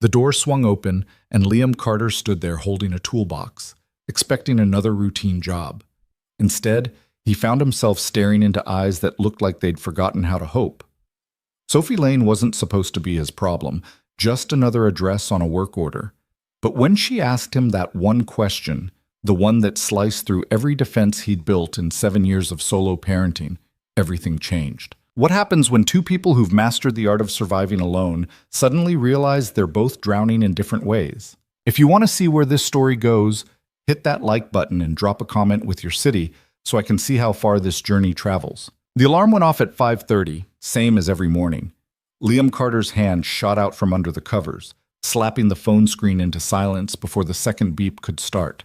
The door swung open, and Liam Carter stood there holding a toolbox, expecting another routine job. Instead, he found himself staring into eyes that looked like they'd forgotten how to hope. Sophie Lane wasn't supposed to be his problem, just another address on a work order. But when she asked him that one question, the one that sliced through every defense he'd built in 7 years of solo parenting, everything changed. What happens when two people who've mastered the art of surviving alone suddenly realize they're both drowning in different ways? If you want to see where this story goes, hit that like button and drop a comment with your city so I can see how far this journey travels. The alarm went off at 5:30, same as every morning. Liam Carter's hand shot out from under the covers, slapping the phone screen into silence before the second beep could start.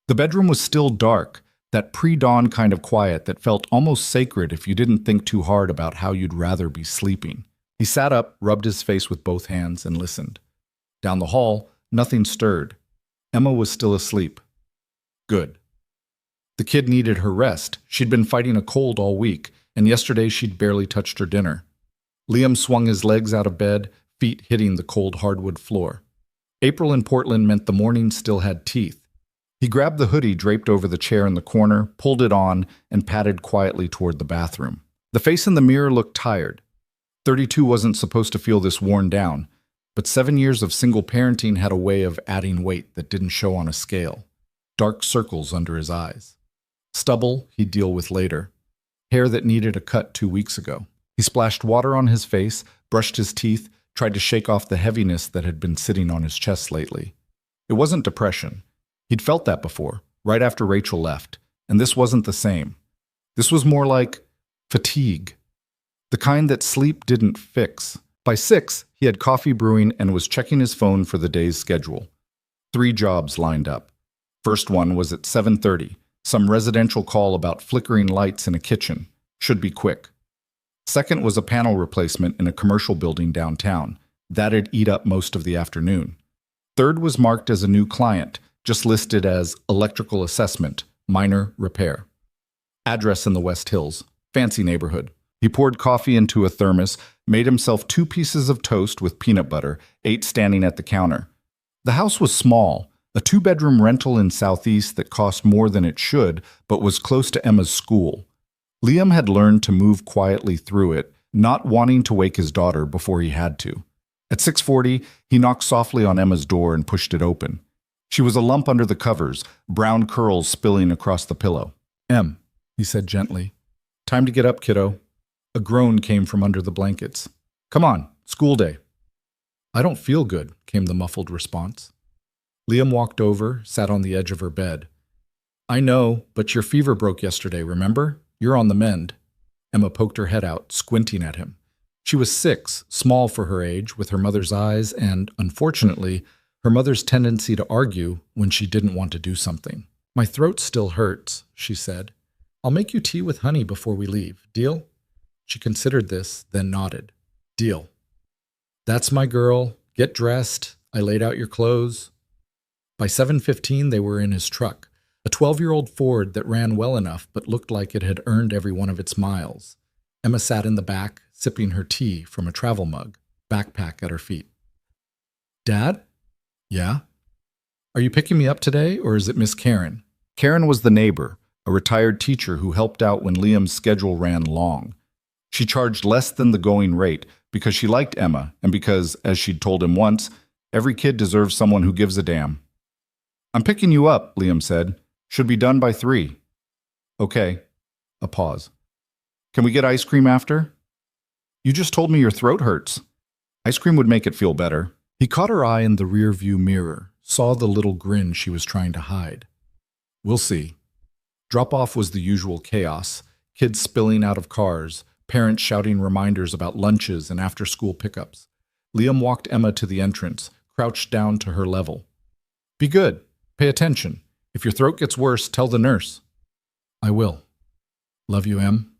The bedroom was still dark, that pre-dawn kind of quiet that felt almost sacred if you didn't think too hard about how you'd rather be sleeping. He sat up, rubbed his face with both hands, and listened. Down the hall, nothing stirred. Emma was still asleep. Good. The kid needed her rest. She'd been fighting a cold all week, and yesterday she'd barely touched her dinner. Liam swung his legs out of bed, feet hitting the cold hardwood floor. April in Portland meant the morning still had teeth. He grabbed the hoodie draped over the chair in the corner, pulled it on, and padded quietly toward the bathroom. The face in the mirror looked tired. 32 wasn't supposed to feel this worn down, but 7 years of single parenting had a way of adding weight that didn't show on a scale. Dark circles under his eyes. Stubble he'd deal with later. Hair that needed a cut 2 weeks ago. He splashed water on his face, brushed his teeth, tried to shake off the heaviness that had been sitting on his chest lately. It wasn't depression. He'd felt that before, right after Rachel left, and this wasn't the same. This was more like fatigue. The kind that sleep didn't fix. By 6, he had coffee brewing and was checking his phone for the day's schedule. 3 jobs lined up. First one was at 7:30, some residential call about flickering lights in a kitchen. Should be quick. Second was a panel replacement in a commercial building downtown. That'd eat up most of the afternoon. Third was marked as a new client, just listed as electrical assessment, minor repair. Address in the West Hills, fancy neighborhood. He poured coffee into a thermos, made himself 2 pieces of toast with peanut butter, ate standing at the counter. The house was small, a 2-bedroom rental in Southeast that cost more than it should, but was close to Emma's school. Liam had learned to move quietly through it, not wanting to wake his daughter before he had to. At 6:40, he knocked softly on Emma's door and pushed it open. She was a lump under the covers, brown curls spilling across the pillow. "Em," he said gently. "Time to get up, kiddo." A groan came from under the blankets. "Come on, school day." "I don't feel good," came the muffled response. Liam walked over, sat on the edge of her bed. "I know, but your fever broke yesterday, remember? You're on the mend." Emma poked her head out, squinting at him. She was 6, small for her age, with her mother's eyes and, unfortunately, her mother's tendency to argue when she didn't want to do something. "My throat still hurts," she said. "I'll make you tea with honey before we leave. Deal?" She considered this, then nodded. "Deal." "That's my girl. Get dressed. I laid out your clothes." By 7:15, they were in his truck, a 12-year-old Ford that ran well enough but looked like it had earned every one of its miles. Emma sat in the back, sipping her tea from a travel mug, backpack at her feet. "Dad?" "Yeah?" "Are you picking me up today, or is it Miss Karen?" Karen was the neighbor, a retired teacher who helped out when Liam's schedule ran long. She charged less than the going rate because she liked Emma and because, as she'd told him once, every kid deserves someone who gives a damn. "I'm picking you up," Liam said. "Should be done by 3. "Okay." A pause. "Can we get ice cream after?" "You just told me your throat hurts." "Ice cream would make it feel better." He caught her eye in the rear-view mirror, saw the little grin she was trying to hide. "We'll see." Drop-off was the usual chaos, kids spilling out of cars, parents shouting reminders about lunches and after-school pickups. Liam walked Emma to the entrance, crouched down to her level. "Be good. Pay attention. If your throat gets worse, tell the nurse." "I will." "Love you, Em."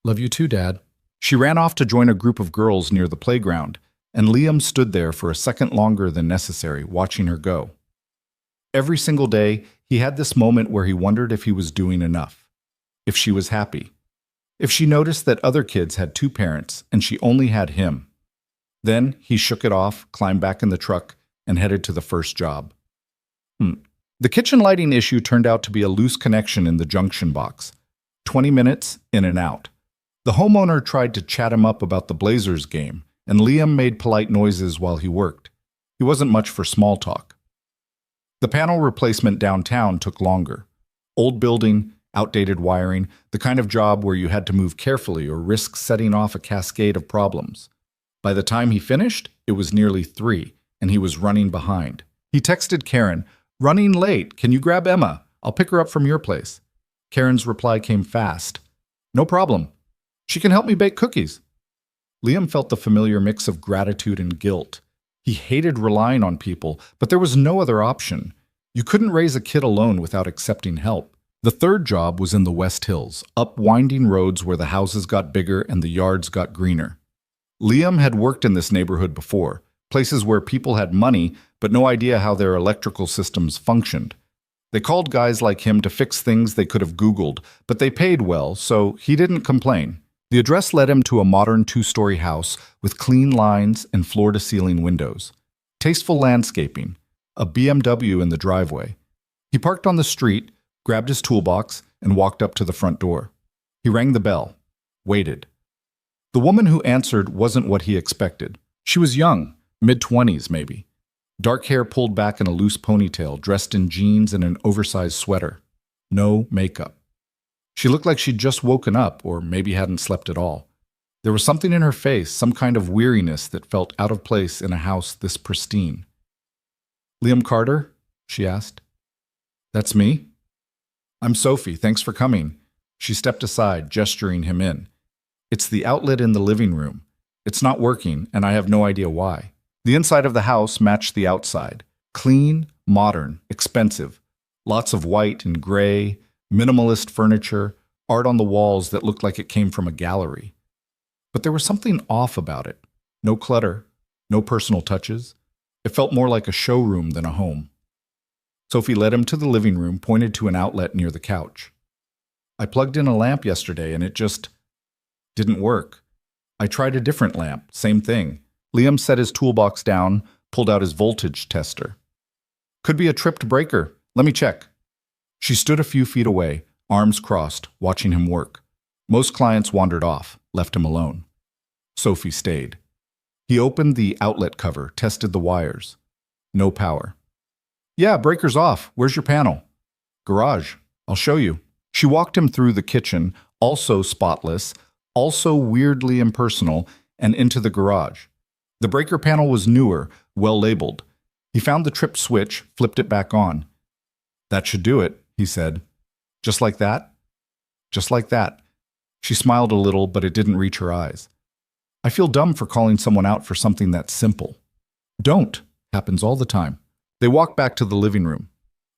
"Love you too, Dad." She ran off to join a group of girls near the playground, and Liam stood there for a second longer than necessary, watching her go. Every single day, he had this moment where he wondered if he was doing enough, if she was happy, if she noticed that other kids had 2 parents and she only had him. Then he shook it off, climbed back in the truck, and headed to the first job. The kitchen lighting issue turned out to be a loose connection in the junction box. 20 minutes, in and out. The homeowner tried to chat him up about the Blazers game, and Liam made polite noises while he worked. He wasn't much for small talk. The panel replacement downtown took longer. Old building, outdated wiring, the kind of job where you had to move carefully or risk setting off a cascade of problems. By the time he finished, it was nearly 3, and he was running behind. He texted Karen, "Running late. Can you grab Emma? I'll pick her up from your place." Karen's reply came fast. "No problem. She can help me bake cookies." Liam felt the familiar mix of gratitude and guilt. He hated relying on people, but there was no other option. You couldn't raise a kid alone without accepting help. The third job was in the West Hills, up winding roads where the houses got bigger and the yards got greener. Liam had worked in this neighborhood before, places where people had money but no idea how their electrical systems functioned. They called guys like him to fix things they could have Googled, but they paid well, so he didn't complain. The address led him to a modern 2-story house with clean lines and floor-to-ceiling windows. Tasteful landscaping, a BMW in the driveway. He parked on the street, grabbed his toolbox, and walked up to the front door. He rang the bell, waited. The woman who answered wasn't what he expected. She was young, mid-20s maybe. Dark hair pulled back in a loose ponytail, dressed in jeans and an oversized sweater. No makeup. She looked like she'd just woken up, or maybe hadn't slept at all. There was something in her face, some kind of weariness that felt out of place in a house this pristine. "Liam Carter?" she asked. "That's me." "I'm Sophie, thanks for coming." She stepped aside, gesturing him in. "It's the outlet in the living room. It's not working, and I have no idea why." The inside of the house matched the outside. Clean, modern, expensive. Lots of white and gray, minimalist furniture, art on the walls that looked like it came from a gallery. But there was something off about it. No clutter, no personal touches. It felt more like a showroom than a home. Sophie led him to the living room, pointed to an outlet near the couch. "I plugged in a lamp yesterday and it just didn't work. I tried a different lamp, same thing." Liam set his toolbox down, pulled out his voltage tester. "Could be a tripped breaker. Let me check." She stood a few feet away, arms crossed, watching him work. Most clients wandered off, left him alone. Sophie stayed. He opened the outlet cover, tested the wires. No power. "Yeah, breaker's off. Where's your panel?" "Garage. I'll show you." She walked him through the kitchen, also spotless, also weirdly impersonal, and into the garage. The breaker panel was newer, well labeled. He found the trip switch, flipped it back on. "That should do it," he said. "Just like that?" "Just like that." She smiled a little, but it didn't reach her eyes. "I feel dumb for calling someone out for something that simple." "Don't." Happens all the time. They walked back to the living room.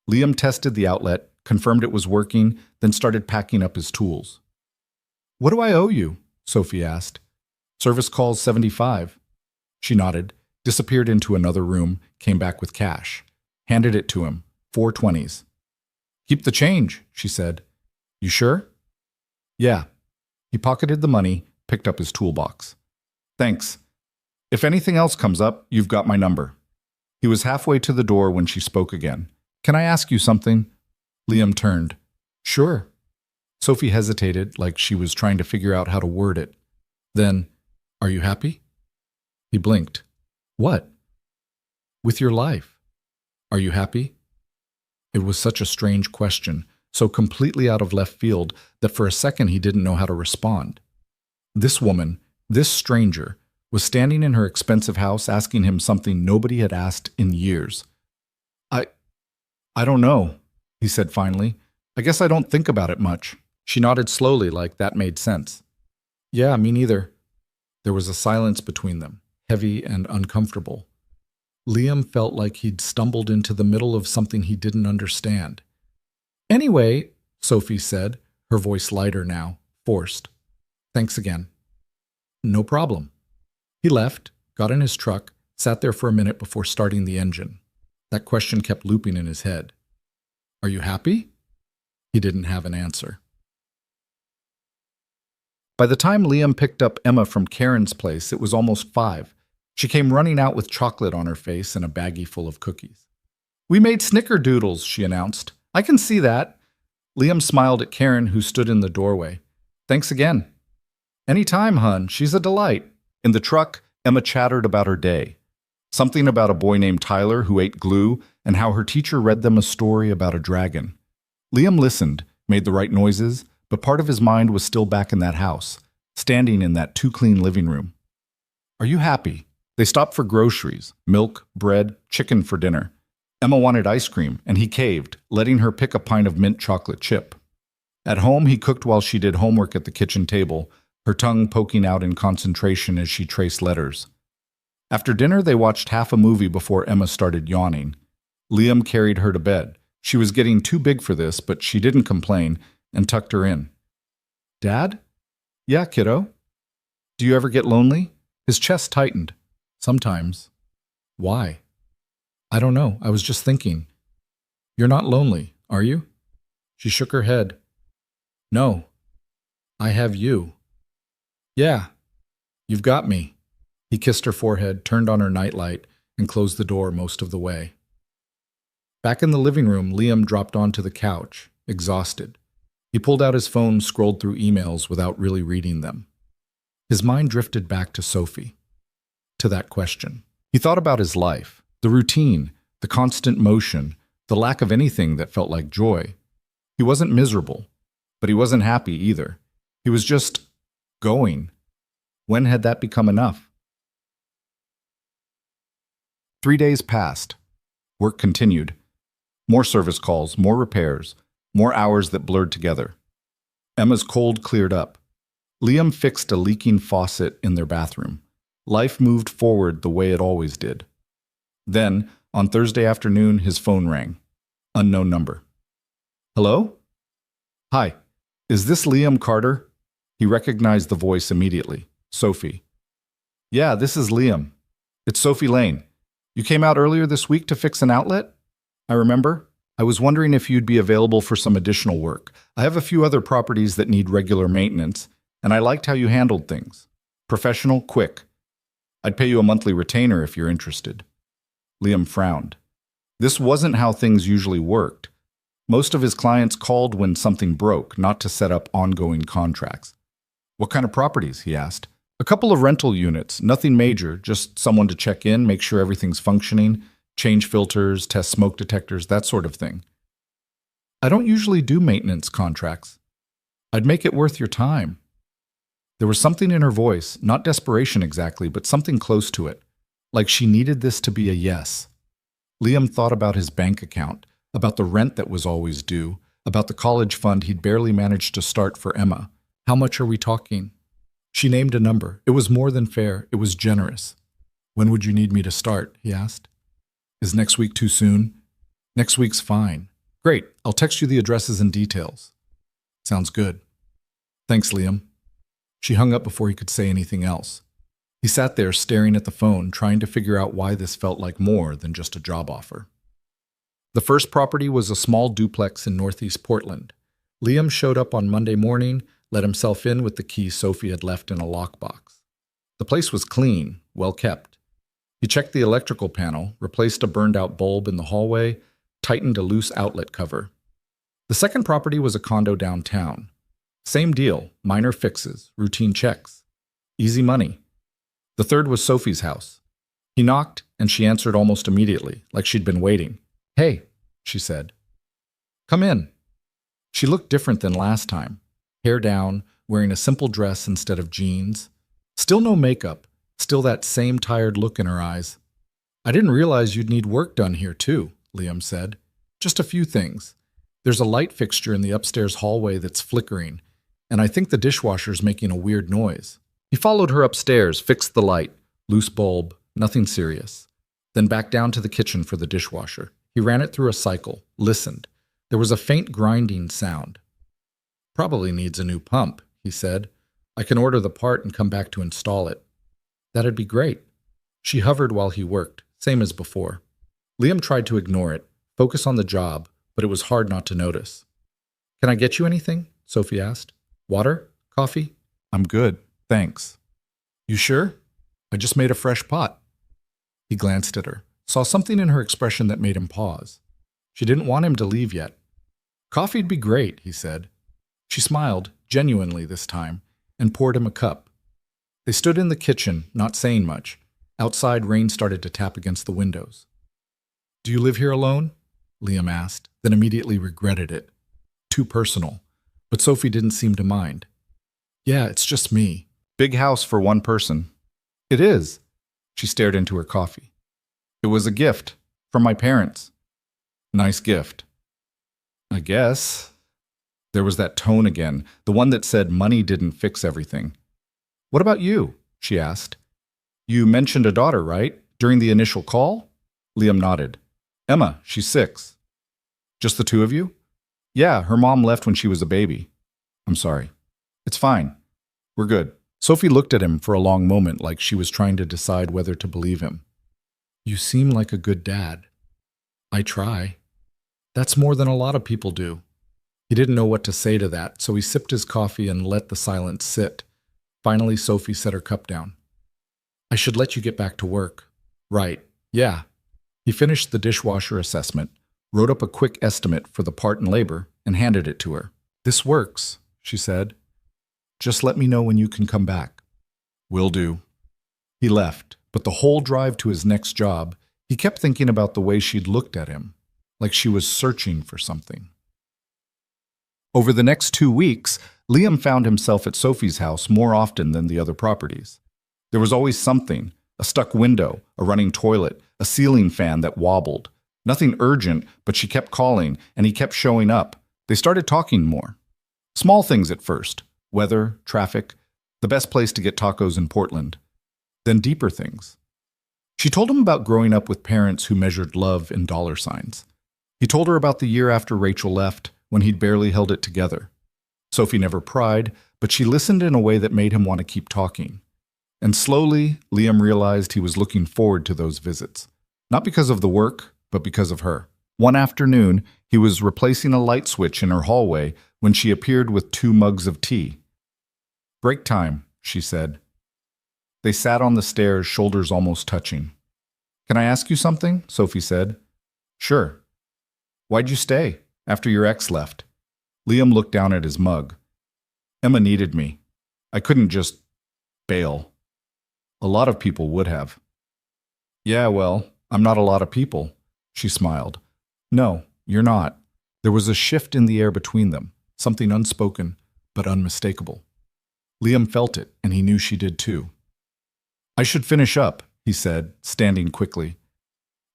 Liam tested the outlet, confirmed it was working, then started packing up his tools. "What do I owe you?" Sophie asked. "Service calls $75. She nodded, disappeared into another room, came back with cash. Handed it to him, 4 20s. "Keep the change," she said. "You sure?" "Yeah." He pocketed the money, picked up his toolbox. "Thanks. If anything else comes up, you've got my number." He was halfway to the door when she spoke again. "Can I ask you something?" Liam turned. "Sure." Sophie hesitated, like she was trying to figure out how to word it. Then, "Are you happy?" He blinked. "What?" "With your life. Are you happy?" It was such a strange question, so completely out of left field that for a second he didn't know how to respond. This woman, this stranger, was standing in her expensive house asking him something nobody had asked in years. I don't know," he said finally. "I guess I don't think about it much." She nodded slowly, like that made sense. "Yeah, me neither." There was a silence between them, heavy and uncomfortable. Liam felt like he'd stumbled into the middle of something he didn't understand. "Anyway," Sophie said, her voice lighter now, forced. "Thanks again." "No problem." He left, got in his truck, sat there for a minute before starting the engine. That question kept looping in his head. "Are you happy?" He didn't have an answer. By the time Liam picked up Emma from Karen's place, it was almost 5. She came running out with chocolate on her face and a baggie full of cookies. "We made snickerdoodles," she announced. "I can see that." Liam smiled at Karen, who stood in the doorway. "Thanks again." "Any time, hun. She's a delight." In the truck, Emma chattered about her day. Something about a boy named Tyler who ate glue and how her teacher read them a story about a dragon. Liam listened, made the right noises, but part of his mind was still back in that house, standing in that too-clean living room. "Are you happy?" They stopped for groceries, milk, bread, chicken for dinner. Emma wanted ice cream, and he caved, letting her pick a pint of mint chocolate chip. At home, he cooked while she did homework at the kitchen table, her tongue poking out in concentration as she traced letters. After dinner, they watched half a movie before Emma started yawning. Liam carried her to bed. She was getting too big for this, but she didn't complain and tucked her in. "Dad?" "Yeah, kiddo." "Do you ever get lonely?" His chest tightened. "Sometimes." "Why?" "I don't know. I was just thinking." "You're not lonely, are you?" She shook her head. "No. I have you." "Yeah. You've got me." He kissed her forehead, turned on her nightlight, and closed the door most of the way. Back in the living room, Liam dropped onto the couch, exhausted. He pulled out his phone, scrolled through emails without really reading them. His mind drifted back to Sophie, to that question. He thought about his life, the routine, the constant motion, the lack of anything that felt like joy. He wasn't miserable, but he wasn't happy either. He was just going. When had that become enough? 3 days passed. Work continued. More service calls, more repairs, more hours that blurred together. Emma's cold cleared up. Liam fixed a leaking faucet in their bathroom. Life moved forward the way it always did. Then, on Thursday afternoon, his phone rang. Unknown number. "Hello?" "Hi. Is this Liam Carter?" He recognized the voice immediately. Sophie. "Yeah, this is Liam. It's Sophie Lane. You came out earlier this week to fix an outlet?" "I remember. I was wondering if you'd be available for some additional work. I have a few other properties that need regular maintenance, and I liked how you handled things. Professional, quick. I'd pay you a monthly retainer if you're interested." Liam frowned. This wasn't how things usually worked. Most of his clients called when something broke, not to set up ongoing contracts. "What kind of properties?" he asked. "A couple of rental units, nothing major, just someone to check in, make sure everything's functioning, change filters, test smoke detectors, that sort of thing." "I don't usually do maintenance contracts." "I'd make it worth your time." There was something in her voice, not desperation exactly, but something close to it, like she needed this to be a yes. Liam thought about his bank account, about the rent that was always due, about the college fund he'd barely managed to start for Emma. "How much are we talking?" She named a number. It was more than fair. It was generous. "When would you need me to start?" he asked. "Is next week too soon?" "Next week's fine." "Great. I'll text you the addresses and details." "Sounds good." "Thanks, Liam." She hung up before he could say anything else. He sat there staring at the phone, trying to figure out why this felt like more than just a job offer. The first property was a small duplex in Northeast Portland. Liam showed up on Monday morning, let himself in with the key Sophie had left in a lockbox. The place was clean, well kept. He checked the electrical panel, replaced a burned-out bulb in the hallway, tightened a loose outlet cover. The second property was a condo downtown. Same deal, minor fixes, routine checks. Easy money. The third was Sophie's house. He knocked, and she answered almost immediately, like she'd been waiting. "Hey," she said. "Come in." She looked different than last time. Hair down, wearing a simple dress instead of jeans. Still no makeup, still that same tired look in her eyes. "I didn't realize you'd need work done here too," Liam said. "Just a few things. There's a light fixture in the upstairs hallway that's flickering, and I think the dishwasher's making a weird noise." He followed her upstairs, fixed the light, loose bulb, nothing serious. Then back down to the kitchen for the dishwasher. He ran it through a cycle, listened. There was a faint grinding sound. "Probably needs a new pump," he said. "I can order the part and come back to install it." "That'd be great." She hovered while he worked, same as before. Liam tried to ignore it, focus on the job, but it was hard not to notice. "Can I get you anything?" Sophie asked. "Water? Coffee?" "I'm good, thanks." "You sure?" "I just made a fresh pot." He glanced at her, saw something in her expression that made him pause. She didn't want him to leave yet. Coffee'd be great, he said. She smiled, genuinely this time, and poured him a cup. They stood in the kitchen, not saying much. Outside, rain started to tap against the windows. Do you live here alone? Liam asked, then immediately regretted it. Too personal. But Sophie didn't seem to mind. Yeah, it's just me. Big house for one person. It is. She stared into her coffee. It was a gift. From my parents. Nice gift. I guess. There was that tone again, the one that said money didn't fix everything. What about you? She asked. You mentioned a daughter, right? During the initial call? Liam nodded. Emma, she's 6. Just the two of you? Yeah, her mom left when she was a baby. I'm sorry. It's fine. We're good. Sophie looked at him for a long moment like she was trying to decide whether to believe him. You seem like a good dad. I try. That's more than a lot of people do. He didn't know what to say to that, so he sipped his coffee and let the silence sit. Finally, Sophie set her cup down. I should let you get back to work. Right, yeah. He finished the dishwasher assessment, wrote up a quick estimate for the part and labor, and handed it to her. This works, she said. Just let me know when you can come back. Will do. He left, but the whole drive to his next job, he kept thinking about the way she'd looked at him, like she was searching for something. Over the next 2 weeks, Liam found himself at Sophie's house more often than the other properties. There was always something, a stuck window, a running toilet, a ceiling fan that wobbled. Nothing urgent, but she kept calling, and he kept showing up. They started talking more. Small things at first. Weather, traffic, the best place to get tacos in Portland. Then deeper things. She told him about growing up with parents who measured love in dollar signs. He told her about the year after Rachel left, when he'd barely held it together. Sophie never pried, but she listened in a way that made him want to keep talking. And slowly, Liam realized he was looking forward to those visits. Not because of the work, but because of her. One afternoon, he was replacing a light switch in her hallway when she appeared with 2 mugs of tea. Break time, she said. They sat on the stairs, shoulders almost touching. Can I ask you something? Sophie said. Sure. Why'd you stay after your ex left? Liam looked down at his mug. Emma needed me. I couldn't just bail. A lot of people would have. Yeah, well, I'm not a lot of people, she smiled. No, you're not. There was a shift in the air between them, something unspoken but unmistakable. Liam felt it, and he knew she did too. I should finish up, he said, standing quickly.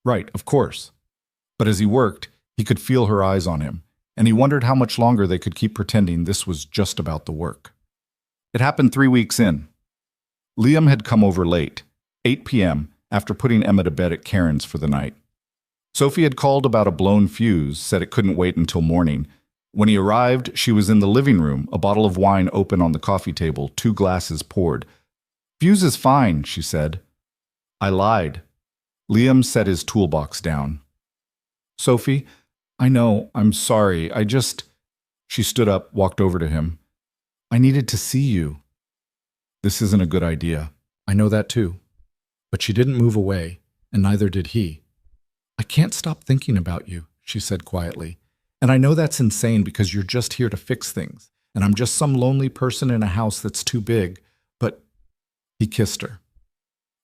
Right, of course. But as he worked, he could feel her eyes on him, and he wondered how much longer they could keep pretending this was just about the work. It happened 3 weeks in. Liam had come over late, 8 p.m., after putting Emma to bed at Karen's for the night. Sophie had called about a blown fuse, said it couldn't wait until morning. When he arrived, she was in the living room, a bottle of wine open on the coffee table, 2 glasses poured. Fuse is fine, she said. I lied. Liam set his toolbox down. Sophie, I know, I'm sorry, She stood up, walked over to him. I needed to see you. This isn't a good idea. I know that too. But she didn't move away, and neither did he. I can't stop thinking about you, she said quietly. And I know that's insane because you're just here to fix things, and I'm just some lonely person in a house that's too big, but he kissed her.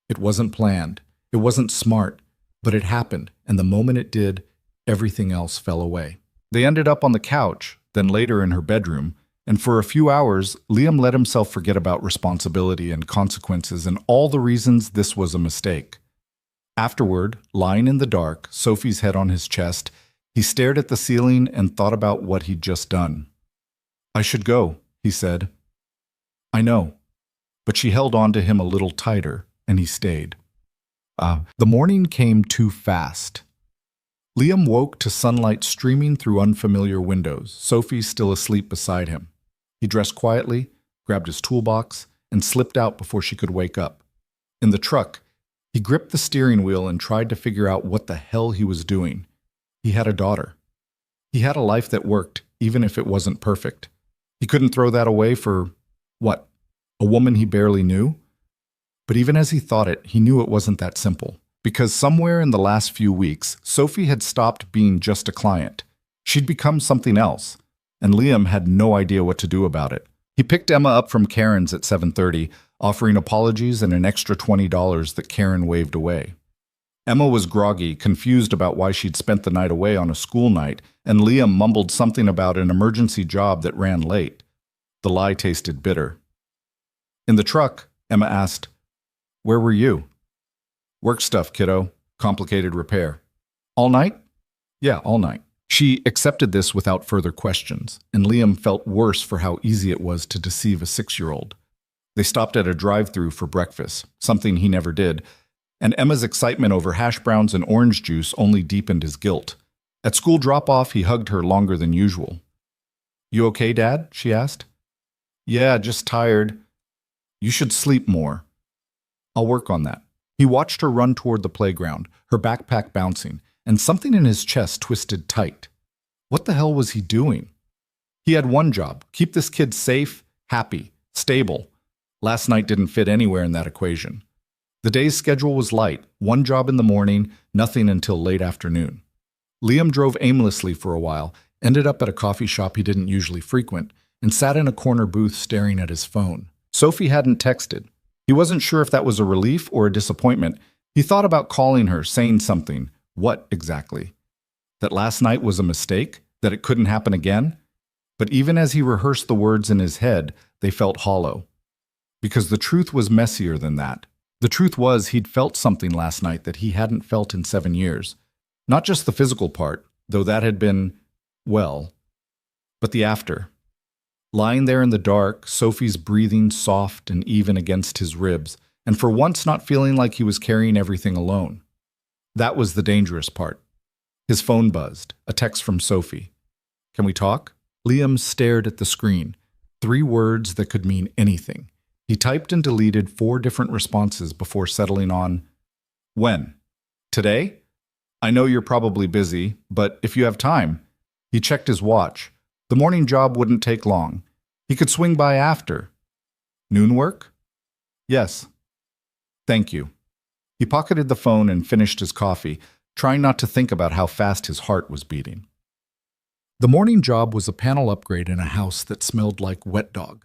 It wasn't planned. It wasn't smart, but it happened, and the moment it did, everything else fell away. They ended up on the couch, then later in her bedroom, and for a few hours, Liam let himself forget about responsibility and consequences and all the reasons this was a mistake. Afterward, lying in the dark, Sophie's head on his chest, he stared at the ceiling and thought about what he'd just done. I should go, he said. I know. But she held on to him a little tighter, and he stayed. The morning came too fast. Liam woke to sunlight streaming through unfamiliar windows, Sophie still asleep beside him. He dressed quietly, grabbed his toolbox, and slipped out before she could wake up. In the truck, he gripped the steering wheel and tried to figure out what the hell he was doing. He had a daughter. He had a life that worked, even if it wasn't perfect. He couldn't throw that away for, what, a woman he barely knew? But even as he thought it, he knew it wasn't that simple, because somewhere in the last few weeks, Sophie had stopped being just a client. She'd become something else, and Liam had no idea what to do about it. He picked Emma up from Karen's at 7:30, offering apologies and an extra $20 that Karen waved away. Emma was groggy, confused about why she'd spent the night away on a school night, and Liam mumbled something about an emergency job that ran late. The lie tasted bitter. In the truck, Emma asked, "Where were you?" "Work stuff, kiddo. Complicated repair." "All night?" "Yeah, all night." She accepted this without further questions, and Liam felt worse for how easy it was to deceive a 6-year-old. They stopped at a drive-thru for breakfast, something he never did, and Emma's excitement over hash browns and orange juice only deepened his guilt. At school drop-off, he hugged her longer than usual. "You okay, Dad?" she asked. "Yeah, just tired." "You should sleep more." "I'll work on that." He watched her run toward the playground, her backpack bouncing, and something in his chest twisted tight. What the hell was he doing? He had one job: keep this kid safe, happy, stable. Last night didn't fit anywhere in that equation. The day's schedule was light: one job in the morning, nothing until late afternoon. Liam drove aimlessly for a while, ended up at a coffee shop he didn't usually frequent, and sat in a corner booth staring at his phone. Sophie hadn't texted. He wasn't sure if that was a relief or a disappointment. He thought about calling her, saying something. What exactly? That last night was a mistake? That it couldn't happen again? But even as he rehearsed the words in his head, they felt hollow. Because the truth was messier than that. The truth was he'd felt something last night that he hadn't felt in 7 years. Not just the physical part, though that had been, well, but the after. Lying there in the dark, Sophie's breathing soft and even against his ribs, and for once not feeling like he was carrying everything alone. That was the dangerous part. His phone buzzed, a text from Sophie. "Can we talk?" Liam stared at the screen. 3 words that could mean anything. He typed and deleted 4 different responses before settling on, "When? Today? I know you're probably busy, but if you have time." He checked his watch. The morning job wouldn't take long. He could swing by after. "Noon work?" "Yes." "Thank you." He pocketed the phone and finished his coffee, trying not to think about how fast his heart was beating. The morning job was a panel upgrade in a house that smelled like wet dog.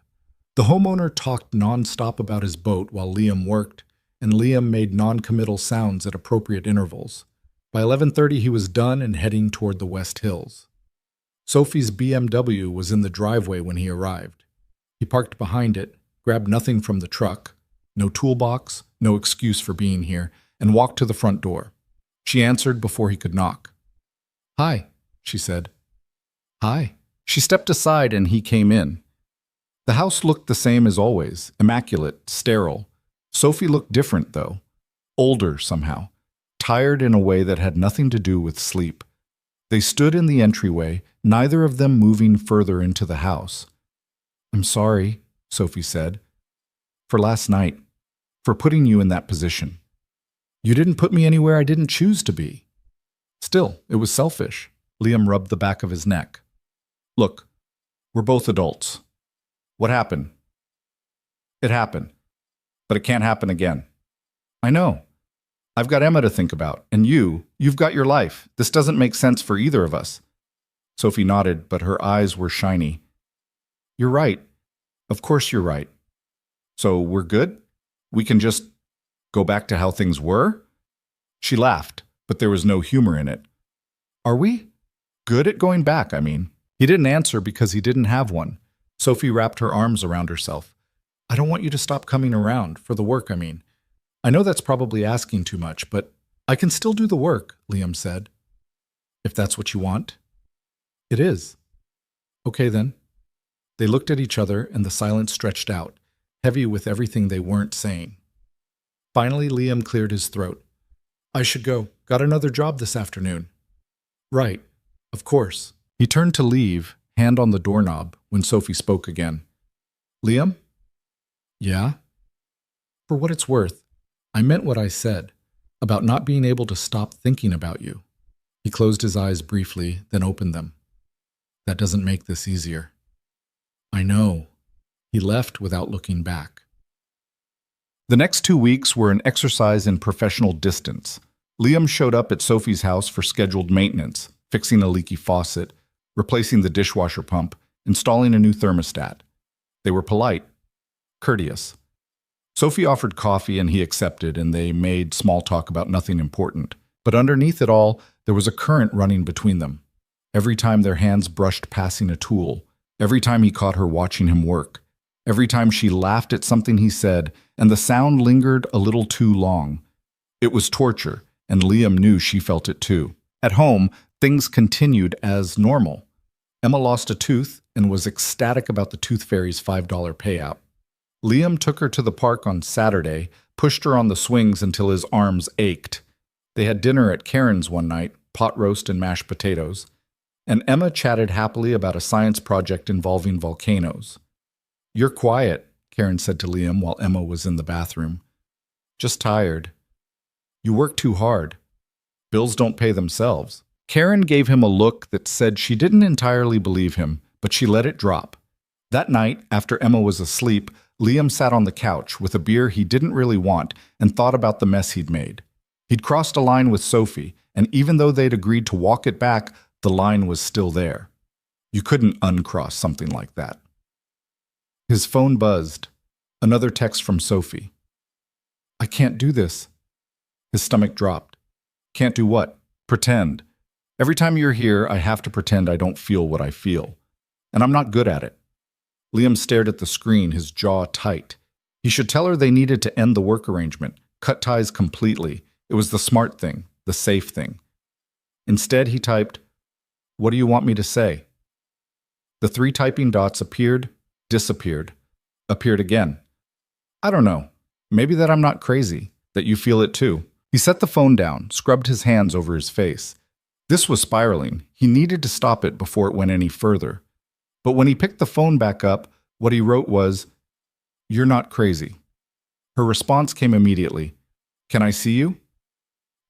The homeowner talked nonstop about his boat while Liam worked, and Liam made non-committal sounds at appropriate intervals. By 11:30 he was done and heading toward the West Hills. Sophie's BMW was in the driveway when he arrived. He parked behind it, grabbed nothing from the truck, no toolbox, no excuse for being here, and walked to the front door. She answered before he could knock. "Hi," she said. "Hi." She stepped aside and he came in. The house looked the same as always, immaculate, sterile. Sophie looked different, though. Older, somehow. Tired in a way that had nothing to do with sleep. They stood in the entryway, neither of them moving further into the house. "I'm sorry," Sophie said, "for last night, for putting you in that position. You didn't put me anywhere I didn't choose to be." "Still, it was selfish." Liam rubbed the back of his neck. "Look, we're both adults. What happened? It happened, but it can't happen again." "I know. I've got Emma to think about, and you've got your life. This doesn't make sense for either of us." Sophie nodded, but her eyes were shiny. "You're right. Of course you're right. So we're good? We can just go back to how things were?" She laughed, but there was no humor in it. "Are we? Good at going back, I mean." He didn't answer because he didn't have one. Sophie wrapped her arms around herself. "I don't want you to stop coming around, for the work, I mean. I know that's probably asking too much, but I can still do the work," Liam said. "If that's what you want." "It is." "Okay, then." They looked at each other and the silence stretched out, heavy with everything they weren't saying. Finally, Liam cleared his throat. "I should go. Got another job this afternoon." "Right. Of course." He turned to leave, hand on the doorknob, when Sophie spoke again. "Liam?" "Yeah?" "For what it's worth, I meant what I said, about not being able to stop thinking about you." He closed his eyes briefly, then opened them. "That doesn't make this easier." "I know." He left without looking back. The next 2 weeks were an exercise in professional distance. Liam showed up at Sophie's house for scheduled maintenance, fixing a leaky faucet, replacing the dishwasher pump, installing a new thermostat. They were polite, courteous. Sophie offered coffee and he accepted, and they made small talk about nothing important. But underneath it all, there was a current running between them. Every time their hands brushed passing a tool, every time he caught her watching him work, every time she laughed at something he said, and the sound lingered a little too long. It was torture, and Liam knew she felt it too. At home, things continued as normal. Emma lost a tooth and was ecstatic about the Tooth Fairy's $5 payout. Liam took her to the park on Saturday, pushed her on the swings until his arms ached. They had dinner at Karen's one night, pot roast and mashed potatoes, and Emma chatted happily about a science project involving volcanoes. "You're quiet," Karen said to Liam while Emma was in the bathroom. "Just tired." "You work too hard. Bills don't pay themselves." Karen gave him a look that said she didn't entirely believe him, but she let it drop. That night, after Emma was asleep, Liam sat on the couch with a beer he didn't really want and thought about the mess he'd made. He'd crossed a line with Sophie, and even though they'd agreed to walk it back, the line was still there. You couldn't uncross something like that. His phone buzzed. Another text from Sophie. "I can't do this." His stomach dropped. "Can't do what?" "Pretend. Every time you're here, I have to pretend I don't feel what I feel. And I'm not good at it." Liam stared at the screen, his jaw tight. He should tell her they needed to end the work arrangement, cut ties completely. It was the smart thing, the safe thing. Instead, he typed, "What do you want me to say?" The 3 typing dots appeared, disappeared, appeared again. "I don't know. Maybe that I'm not crazy, that you feel it too." He set the phone down, scrubbed his hands over his face. This was spiraling. He needed to stop it before it went any further. But when he picked the phone back up, what he wrote was, "You're not crazy." Her response came immediately. "Can I see you?"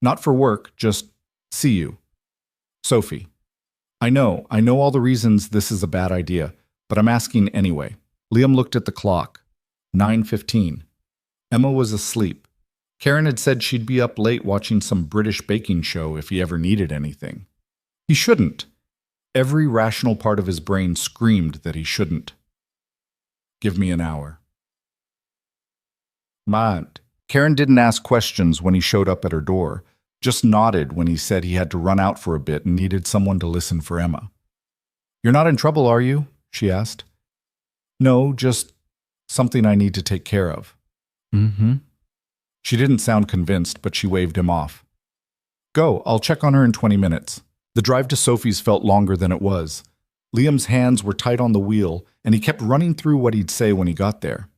"Not for work, just see you." Sophie. I know all the reasons this is a bad idea, but I'm asking anyway." Liam looked at the clock. 9:15. Emma was asleep. Karen had said she'd be up late watching some British baking show if he ever needed anything. He shouldn't. Every rational part of his brain screamed that he shouldn't. "Give me an hour." Mind. Karen didn't ask questions when he showed up at her door, just nodded when he said he had to run out for a bit and needed someone to listen for Emma. "You're not in trouble, are you?" she asked. "No, just something I need to take care of." "Mm-hmm." She didn't sound convinced, but she waved him off. "Go, I'll check on her in 20 minutes. The drive to Sophie's felt longer than it was. Liam's hands were tight on the wheel, and he kept running through what he'd say when he got there.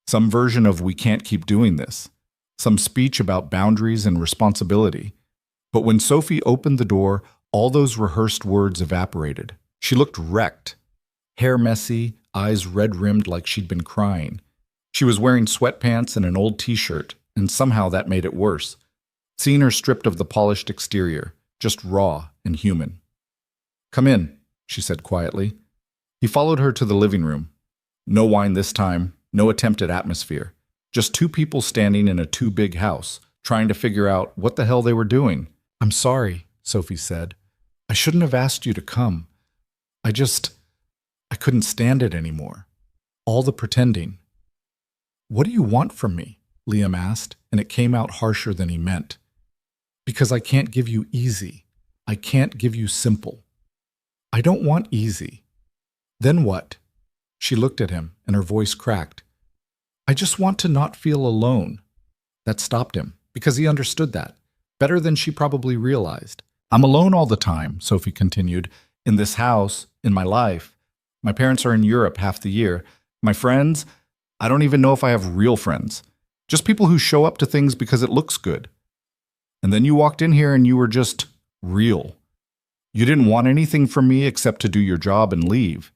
Some version of "we can't keep doing this." Some speech about boundaries and responsibility. But when Sophie opened the door, all those rehearsed words evaporated. She looked wrecked. Hair messy, eyes red-rimmed like she'd been crying. She was wearing sweatpants and an old t-shirt, and somehow that made it worse. Seeing her stripped of the polished exterior, just raw and human. "Come in," she said quietly. He followed her to the living room. No wine this time, no attempt at atmosphere. Just 2 people standing in a too big house, trying to figure out what the hell they were doing. "I'm sorry," Sophie said. "I shouldn't have asked you to come. I couldn't stand it anymore. All the pretending." "What do you want from me?" Liam asked, and it came out harsher than he meant. "Because I can't give you easy. I can't give you simple." "I don't want easy." "Then what?" She looked at him, and her voice cracked. "I just want to not feel alone." That stopped him, because he understood that, better than she probably realized. "I'm alone all the time," Sophie continued, "in this house, in my life. My parents are in Europe half the year. My friends, I don't even know if I have real friends. Just people who show up to things because it looks good. And then you walked in here and you were just real. You didn't want anything from me except to do your job and leave.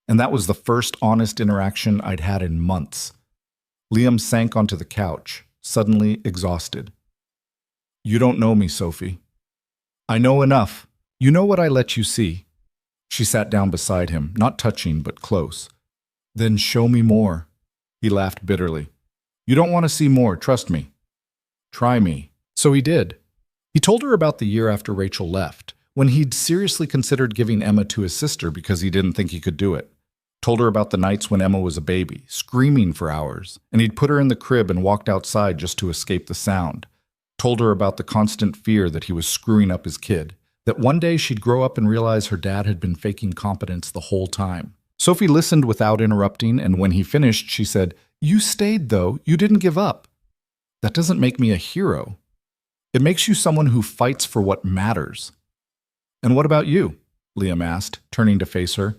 And that was the first honest interaction I'd had in months." Liam sank onto the couch, suddenly exhausted. "You don't know me, Sophie." "I know enough. You know what I let you see." She sat down beside him, not touching but close. "Then show me more." He laughed bitterly. "You don't want to see more, trust me." "Try me." So he did. He told her about the year after Rachel left, when he'd seriously considered giving Emma to his sister because he didn't think he could do it. Told her about the nights when Emma was a baby, screaming for hours, and he'd put her in the crib and walked outside just to escape the sound. Told her about the constant fear that he was screwing up his kid, that one day she'd grow up and realize her dad had been faking competence the whole time. Sophie listened without interrupting, and when he finished, she said, "You stayed, though. You didn't give up. That doesn't make me a hero. It makes you someone who fights for what matters." "And what about you?" Liam asked, turning to face her.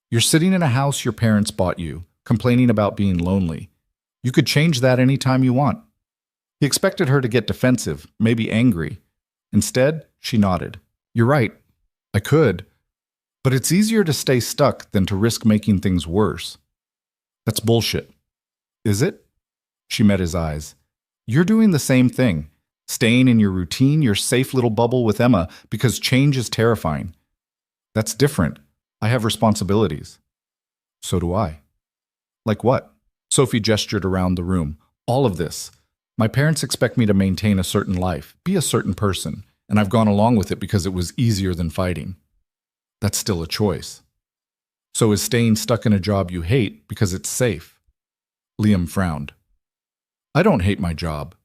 "You're sitting in a house your parents bought you, complaining about being lonely. You could change that any time you want." He expected her to get defensive, maybe angry. Instead, she nodded. "You're right. I could. But it's easier to stay stuck than to risk making things worse." "That's bullshit." "Is it?" She met his eyes. "You're doing the same thing. Staying in your routine, your safe little bubble with Emma, because change is terrifying. That's different. I have responsibilities." "So do I." "Like what?" Sophie gestured around the room. "All of this. My parents expect me to maintain a certain life, be a certain person, and I've gone along with it because it was easier than fighting. That's still a choice. So is staying stuck in a job you hate because it's safe?" Liam frowned. "I don't hate my job.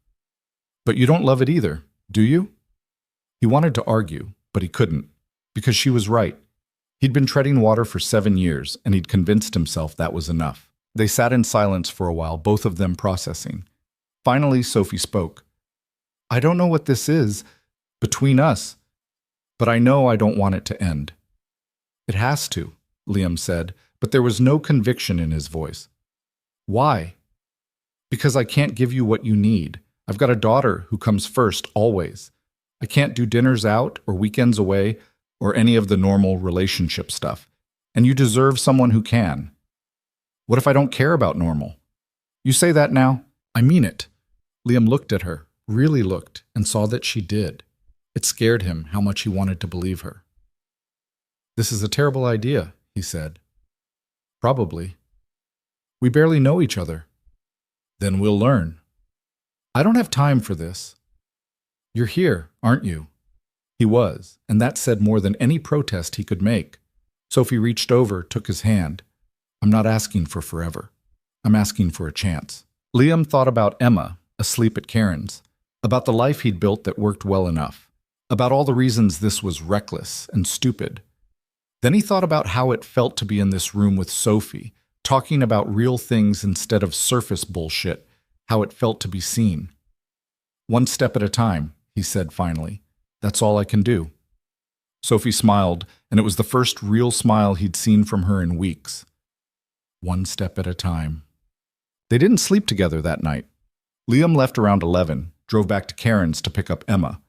But you don't love it either, do you?" He wanted to argue, but he couldn't, because she was right. He'd been treading water for 7 years, and he'd convinced himself that was enough. They sat in silence for a while, both of them processing. Finally, Sophie spoke. "I don't know what this is between us, but I know I don't want it to end." "It has to," Liam said, but there was no conviction in his voice. "Why?" "Because I can't give you what you need. I've got a daughter who comes first, always. I can't do dinners out or weekends away or any of the normal relationship stuff. And you deserve someone who can." "What if I don't care about normal?" "You say that now?" "I mean it." Liam looked at her, really looked, and saw that she did. It scared him how much he wanted to believe her. "This is a terrible idea," he said. "Probably. We barely know each other." "Then we'll learn." "I don't have time for this." "You're here, aren't you?" He was, and that said more than any protest he could make. Sophie reached over, took his hand. "I'm not asking for forever. I'm asking for a chance." Liam thought about Emma, asleep at Karen's, about the life he'd built that worked well enough, about all the reasons this was reckless and stupid. Then he thought about how it felt to be in this room with Sophie, talking about real things instead of surface bullshit, how it felt to be seen. "One step at a time," he said finally. "That's all I can do." Sophie smiled, and it was the first real smile he'd seen from her in weeks. One step at a time. They didn't sleep together that night. Liam left around 11, drove back to Karen's to pick up Emma.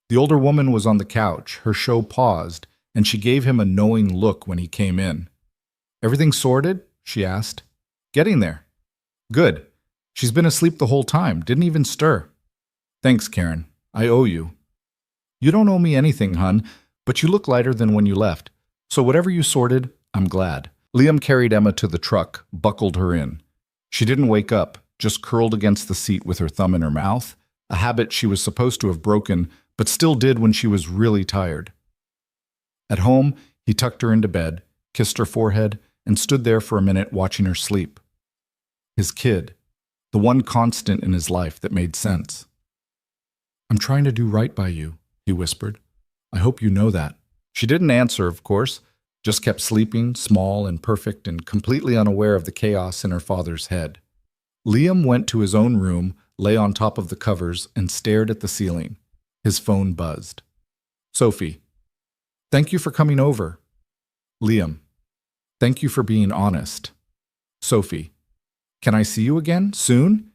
The older woman was on the couch, her show paused, and she gave him a knowing look when he came in. "Everything sorted?" she asked. "Getting there." "Good. She's been asleep the whole time, didn't even stir." "Thanks, Karen. I owe you." "You don't owe me anything, hun, but you look lighter than when you left. So whatever you sorted, I'm glad." Liam carried Emma to the truck, buckled her in. She didn't wake up, just curled against the seat with her thumb in her mouth, a habit she was supposed to have broken, but still did when she was really tired. At home, he tucked her into bed, kissed her forehead, and stood there for a minute watching her sleep. His kid, the one constant in his life that made sense. "I'm trying to do right by you," he whispered. "I hope you know that." She didn't answer, of course, just kept sleeping, small and perfect and completely unaware of the chaos in her father's head. Liam went to his own room, lay on top of the covers, and stared at the ceiling. His phone buzzed. "Sophie. Thank you for coming over." Liam. "Thank you for being honest." Sophie. "Can I see you again? Soon?"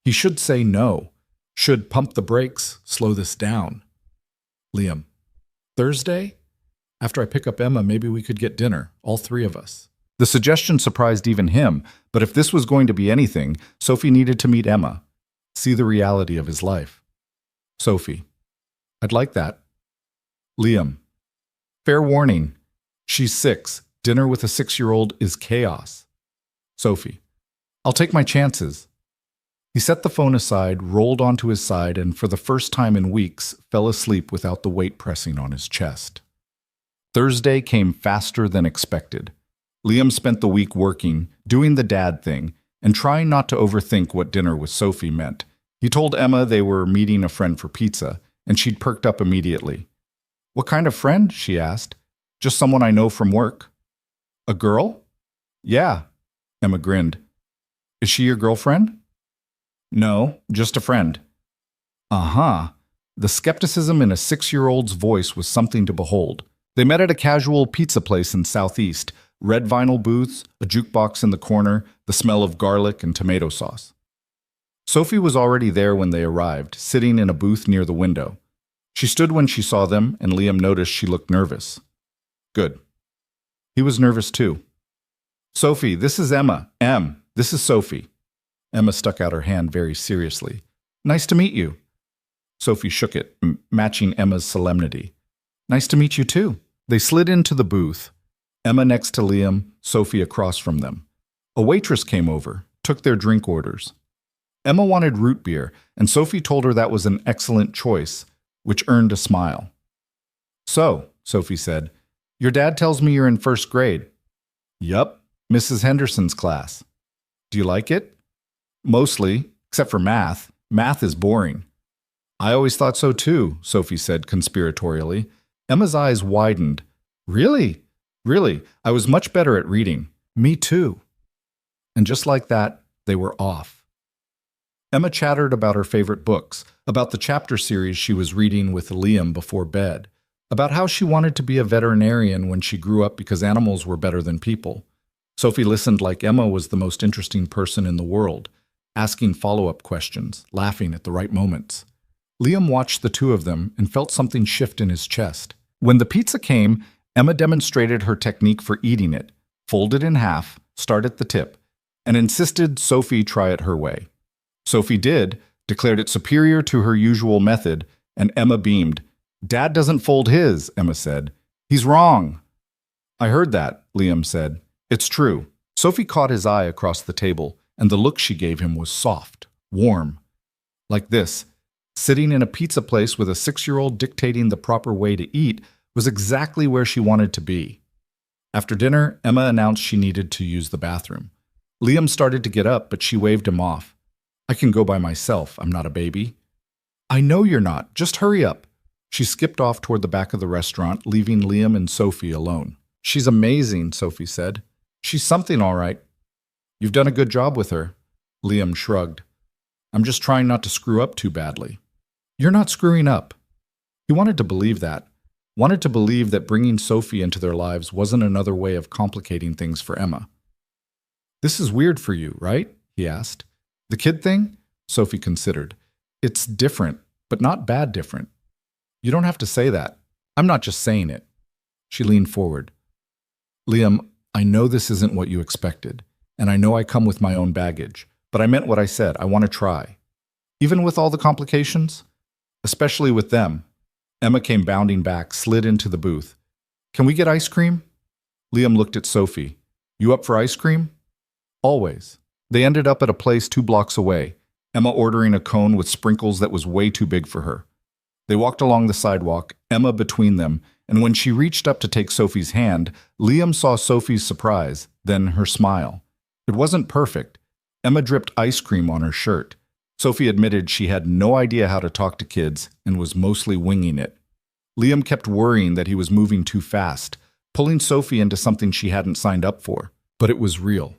He should say no. Should pump the brakes, slow this down. Liam. "Thursday? After I pick up Emma, maybe we could get dinner, all three of us." The suggestion surprised even him, but if this was going to be anything, Sophie needed to meet Emma, see the reality of his life. Sophie. "I'd like that." Liam. "Fair warning. She's 6. Dinner with a 6-year-old is chaos." Sophie. "I'll take my chances." He set the phone aside, rolled onto his side, and for the first time in weeks, fell asleep without the weight pressing on his chest. Thursday came faster than expected. Liam spent the week working, doing the dad thing, and trying not to overthink what dinner with Sophie meant. He told Emma they were meeting a friend for pizza, and she'd perked up immediately. "What kind of friend?" she asked. "Just someone I know from work." "A girl?" "Yeah." Emma grinned. "Is she your girlfriend?" "No, just a friend." Uh-huh. The skepticism in a 6-year-old's voice was something to behold. They met at a casual pizza place in Southeast, red vinyl booths, a jukebox in the corner, the smell of garlic and tomato sauce. Sophie was already there when they arrived, sitting in a booth near the window. She stood when she saw them, and Liam noticed she looked nervous. Good. He was nervous too. "Sophie, this is Emma. This is Sophie." Emma stuck out her hand very seriously. "Nice to meet you." Sophie shook it, matching Emma's solemnity. "Nice to meet you too." They slid into the booth. Emma next to Liam, Sophie across from them. A waitress came over, took their drink orders. Emma wanted root beer, and Sophie told her that was an excellent choice, which earned a smile. "So," Sophie said, "your dad tells me you're in first grade." "Yup, Mrs. Henderson's class." "Do you like it?" "Mostly, except for math. Math is boring." "I always thought so too," Sophie said conspiratorially. Emma's eyes widened. "Really? Really, I was much better at reading." "Me too." And just like that, they were off. Emma chattered about her favorite books, about the chapter series she was reading with Liam before bed, about how she wanted to be a veterinarian when she grew up because animals were better than people. Sophie listened like Emma was the most interesting person in the world, asking follow-up questions, laughing at the right moments. Liam watched the two of them and felt something shift in his chest. When the pizza came, Emma demonstrated her technique for eating it, folded in half, start at the tip, and insisted Sophie try it her way. Sophie did, declared it superior to her usual method, and Emma beamed. "Dad doesn't fold his," Emma said. "He's wrong." "I heard that," Liam said. "It's true." Sophie caught his eye across the table, and the look she gave him was soft, warm. Like this, sitting in a pizza place with a 6-year-old dictating the proper way to eat was exactly where she wanted to be. After dinner, Emma announced she needed to use the bathroom. Liam started to get up, but she waved him off. "I can go by myself. I'm not a baby." "I know you're not. Just hurry up." She skipped off toward the back of the restaurant, leaving Liam and Sophie alone. "She's amazing," Sophie said. "She's something, all right." "You've done a good job with her." Liam shrugged. "I'm just trying not to screw up too badly." "You're not screwing up." He wanted to believe that. Wanted to believe that bringing Sophie into their lives wasn't another way of complicating things for Emma. "This is weird for you, right?" he asked. "The kid thing?" Sophie considered. "It's different, but not bad different." "You don't have to say that. I'm not just saying it." She leaned forward. "Liam, I know this isn't what you expected, and I know I come with my own baggage, but I meant what I said. I want to try. Even with all the complications? Especially with them." Emma came bounding back, slid into the booth. "Can we get ice cream?" Liam looked at Sophie. "You up for ice cream?" "Always." They ended up at a place 2 blocks away, Emma ordering a cone with sprinkles that was way too big for her. They walked along the sidewalk, Emma between them, and when she reached up to take Sophie's hand, Liam saw Sophie's surprise, then her smile. It wasn't perfect. Emma dripped ice cream on her shirt. Sophie admitted she had no idea how to talk to kids and was mostly winging it. Liam kept worrying that he was moving too fast, pulling Sophie into something she hadn't signed up for. But it was real.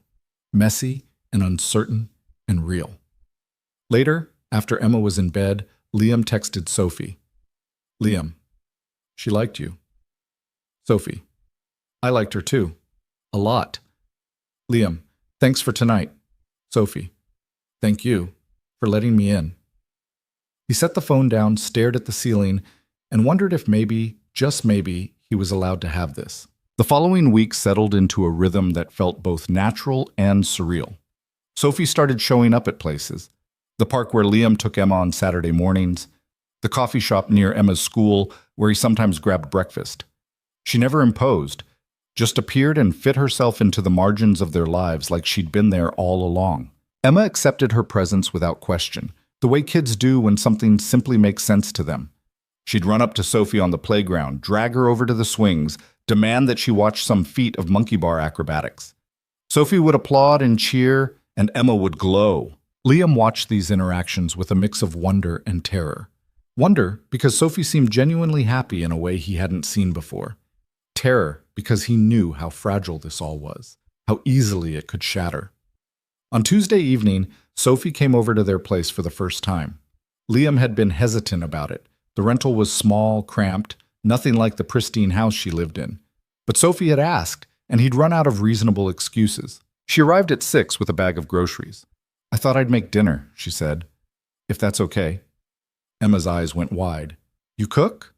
Messy and uncertain and real. Later, after Emma was in bed, Liam texted Sophie. "Liam, she liked you." Sophie, "I liked her too. A lot." Liam, "Thanks for tonight." Sophie, "Thank you for letting me in." He set the phone down, stared at the ceiling, and wondered if maybe, just maybe, he was allowed to have this. The following week settled into a rhythm that felt both natural and surreal. Sophie started showing up at places. The park where Liam took Emma on Saturday mornings, the coffee shop near Emma's school where he sometimes grabbed breakfast. She never imposed, just appeared and fit herself into the margins of their lives like she'd been there all along. Emma accepted her presence without question, the way kids do when something simply makes sense to them. She'd run up to Sophie on the playground, drag her over to the swings, demand that she watch some feat of monkey bar acrobatics. Sophie would applaud and cheer, and Emma would glow. Liam watched these interactions with a mix of wonder and terror. Wonder because Sophie seemed genuinely happy in a way he hadn't seen before. Terror because he knew how fragile this all was, how easily it could shatter. On Tuesday evening, Sophie came over to their place for the first time. Liam had been hesitant about it. The rental was small, cramped, nothing like the pristine house she lived in. But Sophie had asked, and he'd run out of reasonable excuses. She arrived at 6 with a bag of groceries. "I thought I'd make dinner," she said. "If that's okay." Emma's eyes went wide. "You cook?"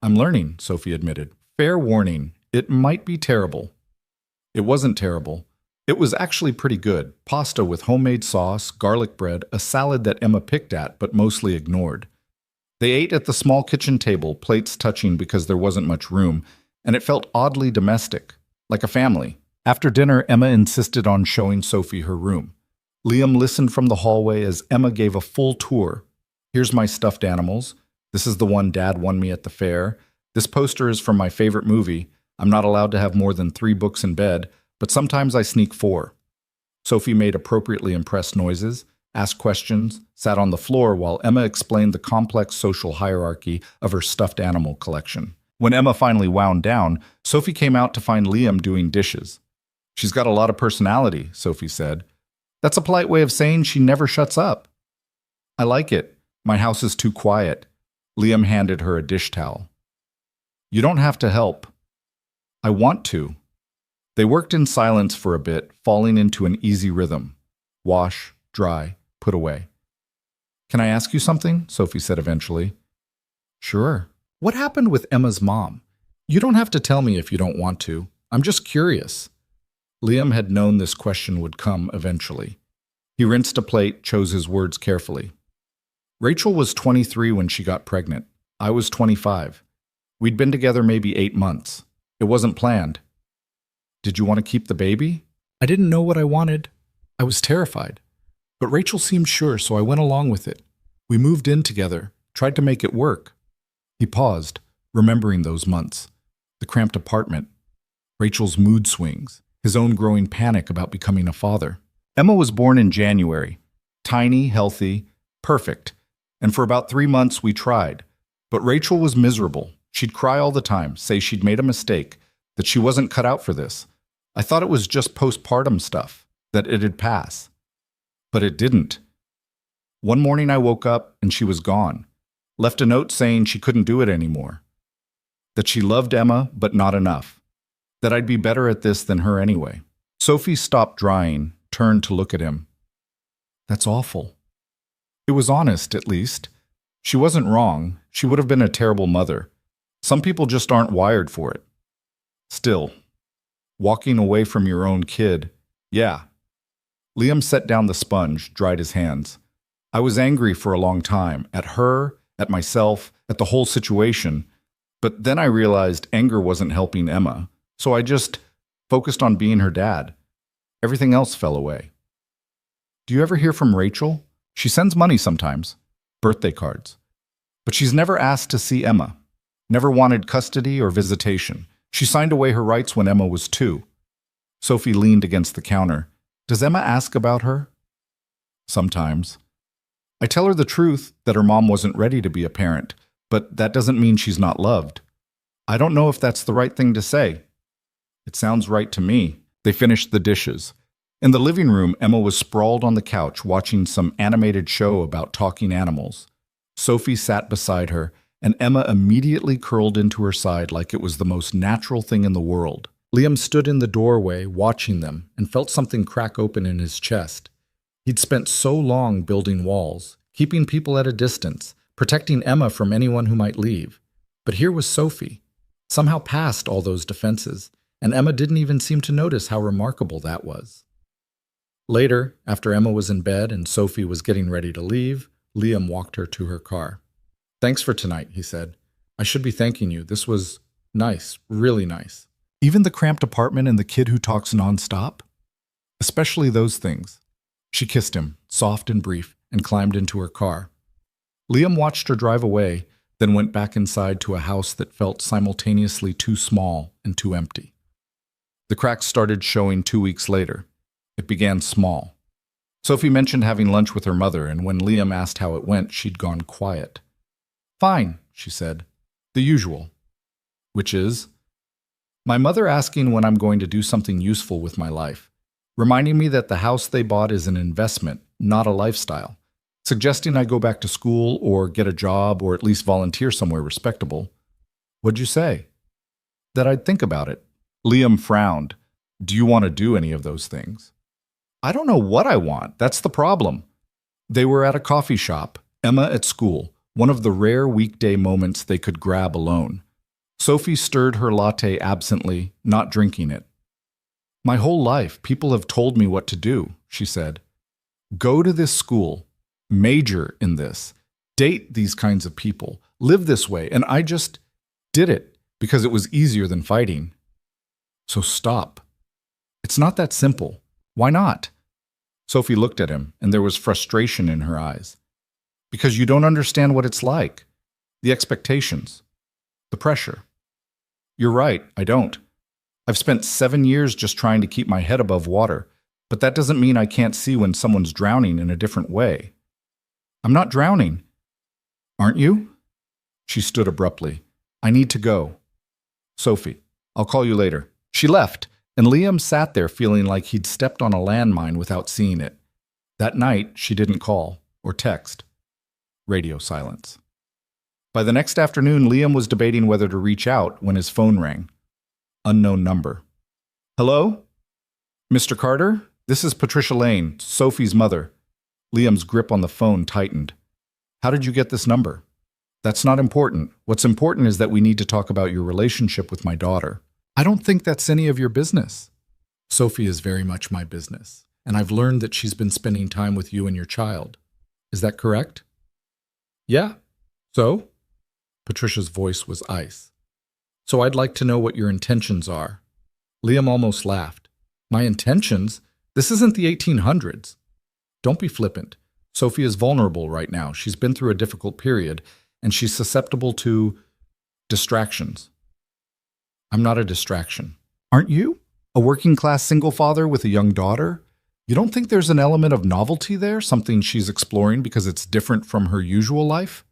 "I'm learning," Sophie admitted. "Fair warning, it might be terrible." It wasn't terrible. It was actually pretty good. Pasta with homemade sauce, garlic bread, a salad that Emma picked at but mostly ignored. They ate at the small kitchen table, plates touching because there wasn't much room, and it felt oddly domestic, like a family. After dinner, Emma insisted on showing Sophie her room. Liam listened from the hallway as Emma gave a full tour. "Here's my stuffed animals. This is the one Dad won me at the fair. This poster is from my favorite movie. I'm not allowed to have more than 3 books in bed, but sometimes I sneak 4. Sophie made appropriately impressed noises, asked questions, sat on the floor while Emma explained the complex social hierarchy of her stuffed animal collection. When Emma finally wound down, Sophie came out to find Liam doing dishes. "She's got a lot of personality," Sophie said. "That's a polite way of saying she never shuts up." "I like it. My house is too quiet." Liam handed her a dish towel. "You don't have to help." "I want to." They worked in silence for a bit, falling into an easy rhythm. Wash, dry, put away. "Can I ask you something?" Sophie said eventually. "Sure." "What happened with Emma's mom? You don't have to tell me if you don't want to. I'm just curious." Liam had known this question would come eventually. He rinsed a plate, chose his words carefully. "Rachel was 23 when she got pregnant. I was 25. We'd been together maybe 8 months. It wasn't planned." "Did you want to keep the baby?" "I didn't know what I wanted. I was terrified. But Rachel seemed sure, so I went along with it. We moved in together, tried to make it work." He paused, remembering those months. The cramped apartment, Rachel's mood swings, his own growing panic about becoming a father. Emma was born in January. Tiny, healthy, perfect. And for about 3 months we tried. But Rachel was miserable. She'd cry all the time, say she'd made a mistake, that she wasn't cut out for this. I thought it was just postpartum stuff, that it'd pass. But it didn't. One morning I woke up and she was gone. Left a note saying she couldn't do it anymore. That she loved Emma, but not enough. That I'd be better at this than her anyway. Sophie stopped drying, turned to look at him. "That's awful." It was honest, at least. She wasn't wrong. She would have been a terrible mother. Some people just aren't wired for it. Still, walking away from your own kid, yeah. Liam set down the sponge, dried his hands. I was angry for a long time, at her, at myself, at the whole situation. But then I realized anger wasn't helping Emma, so I just focused on being her dad. Everything else fell away. "Do you ever hear from Rachel? She sends money sometimes, birthday cards. But she's never asked to see Emma, never wanted custody or visitation. She signed away her rights when Emma was 2. Sophie leaned against the counter. "Does Emma ask about her?" "Sometimes. I tell her the truth, that her mom wasn't ready to be a parent, but that doesn't mean she's not loved. I don't know if that's the right thing to say." "It sounds right to me." They finished the dishes. In the living room, Emma was sprawled on the couch watching some animated show about talking animals. Sophie sat beside her, and Emma immediately curled into her side like it was the most natural thing in the world. Liam stood in the doorway watching them and felt something crack open in his chest. He'd spent so long building walls, keeping people at a distance, protecting Emma from anyone who might leave. But here was Sophie, somehow past all those defenses, and Emma didn't even seem to notice how remarkable that was. Later, after Emma was in bed and Sophie was getting ready to leave, Liam walked her to her car. "Thanks for tonight," he said. "I should be thanking you. This was nice, really nice." Even the cramped apartment and the kid who talks nonstop? Especially those things. She kissed him, soft and brief, and climbed into her car. Liam watched her drive away, then went back inside to a house that felt simultaneously too small and too empty. The cracks started showing 2 weeks later. It began small. Sophie mentioned having lunch with her mother, and when Liam asked how it went, she'd gone quiet. "Fine," she said. "The usual." Which is? "My mother asking when I'm going to do something useful with my life, reminding me that the house they bought is an investment, not a lifestyle, suggesting I go back to school or get a job or at least volunteer somewhere respectable." "What'd you say?" "That I'd think about it." Liam frowned. "Do you want to do any of those things?" "I don't know what I want. That's the problem." They were at a coffee shop, Emma at school, one of the rare weekday moments they could grab alone. Sophie stirred her latte absently, not drinking it. "My whole life, people have told me what to do," she said. "Go to this school, major in this, date these kinds of people, live this way, and I just did it because it was easier than fighting." "So stop. It's not that simple. Why not?" Sophie looked at him, and there was frustration in her eyes. "Because you don't understand what it's like. The expectations. The pressure." "You're right, I don't. I've spent 7 years just trying to keep my head above water, but that doesn't mean I can't see when someone's drowning in a different way." "I'm not drowning." "Aren't you?" She stood abruptly. "I need to go." "Sophie, I'll call you later." She left, and Liam sat there feeling like he'd stepped on a landmine without seeing it. That night, she didn't call or text. Radio silence. By the next afternoon, Liam was debating whether to reach out when his phone rang. Unknown number. "Hello? Mr. Carter? This is Patricia Lane, Sophie's mother." Liam's grip on the phone tightened. "How did you get this number?" "That's not important. What's important is that we need to talk about your relationship with my daughter." "I don't think that's any of your business." "Sophie is very much my business, and I've learned that she's been spending time with you and your child. Is that correct?" "Yeah. So?" Patricia's voice was ice. "So I'd like to know what your intentions are." Liam almost laughed. "My intentions? This isn't the 1800s. Don't be flippant. Sophie is vulnerable right now. She's been through a difficult period, and she's susceptible to distractions." "I'm not a distraction." "Aren't you? A working-class single father with a young daughter? You don't think there's an element of novelty there, something she's exploring because it's different from her usual life?"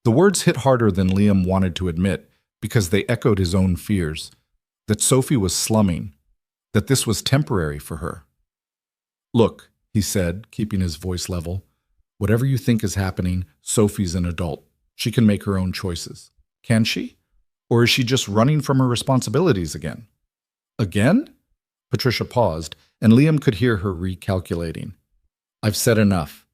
The words hit harder than Liam wanted to admit because they echoed his own fears, that Sophie was slumming, that this was temporary for her. "Look," he said, keeping his voice level, "whatever you think is happening, Sophie's an adult. She can make her own choices." "Can she? Or is she just running from her responsibilities again?" "Again?" Patricia paused, and Liam could hear her recalculating. "I've said enough.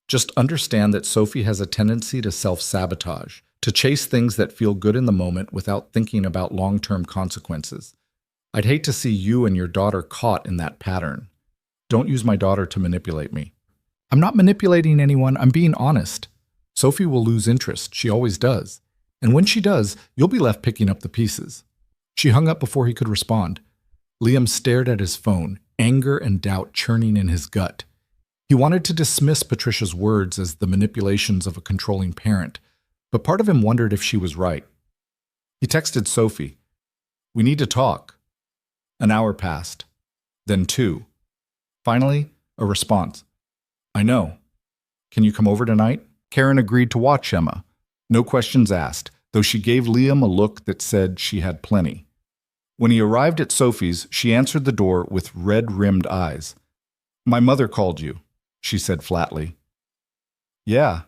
Just understand that Sophie has a tendency to self-sabotage, to chase things that feel good in the moment without thinking about long-term consequences. I'd hate to see you and your daughter caught in that pattern. Don't use my daughter to manipulate me." "I'm not manipulating anyone. I'm being honest. Sophie will lose interest. She always does. And when she does, you'll be left picking up the pieces." She hung up before he could respond. Liam stared at his phone, anger and doubt churning in his gut. He wanted to dismiss Patricia's words as the manipulations of a controlling parent, but part of him wondered if she was right. He texted Sophie, "We need to talk." An hour passed, then 2. Finally, a response. "I know. Can you come over tonight?" Karen agreed to watch Emma. No questions asked, though she gave Liam a look that said she had plenty. When he arrived at Sophie's, she answered the door with red-rimmed eyes. "My mother called you," she said flatly. "Yeah.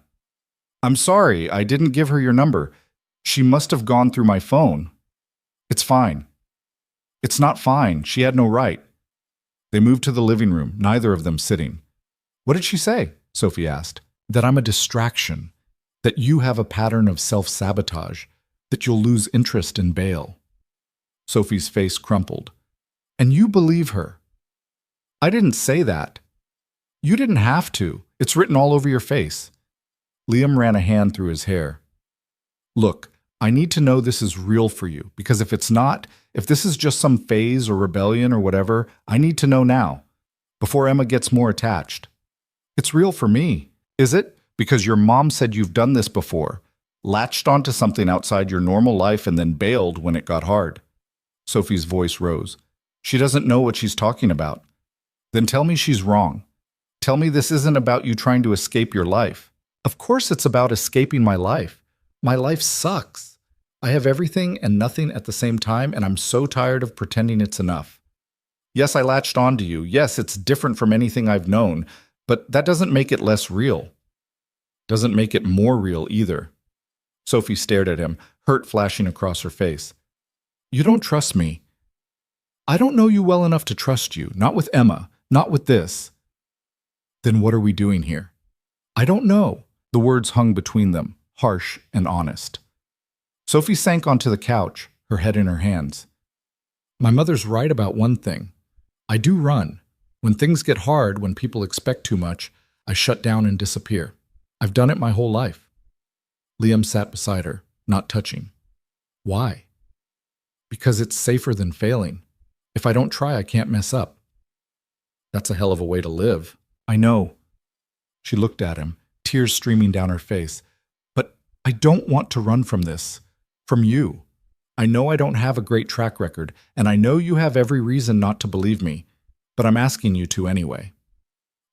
I'm sorry, I didn't give her your number. She must have gone through my phone." "It's fine." "It's not fine. She had no right." They moved to the living room, neither of them sitting. "What did she say?" Sophie asked. "That I'm a distraction, that you have a pattern of self-sabotage, that you'll lose interest and bail." Sophie's face crumpled. "And you believe her?" "I didn't say that." "You didn't have to. It's written all over your face." Liam ran a hand through his hair. "Look, I need to know this is real for you, because if it's not, if this is just some phase or rebellion or whatever, I need to know now, before Emma gets more attached." It's real for me. Is it? Because your mom said you've done this before. Latched onto something outside your normal life and then bailed when it got hard. Sophie's voice rose. She doesn't know what she's talking about. Then tell me she's wrong. Tell me this isn't about you trying to escape your life. Of course it's about escaping my life. My life sucks. I have everything and nothing at the same time, and I'm so tired of pretending it's enough. Yes, I latched onto you. Yes, it's different from anything I've known, but that doesn't make it less real. Doesn't make it more real either. Sophie stared at him, hurt flashing across her face. You don't trust me. I don't know you well enough to trust you, not with Emma, not with this. Then what are we doing here? I don't know. The words hung between them, harsh and honest. Sophie sank onto the couch, her head in her hands. My mother's right about one thing. I do run. When things get hard, when people expect too much, I shut down and disappear. I've done it my whole life. Liam sat beside her, not touching. Why? Because it's safer than failing. If I don't try, I can't mess up. That's a hell of a way to live. I know. She looked at him, tears streaming down her face. But I don't want to run from this. From you. I know I don't have a great track record, and I know you have every reason not to believe me, but I'm asking you to anyway.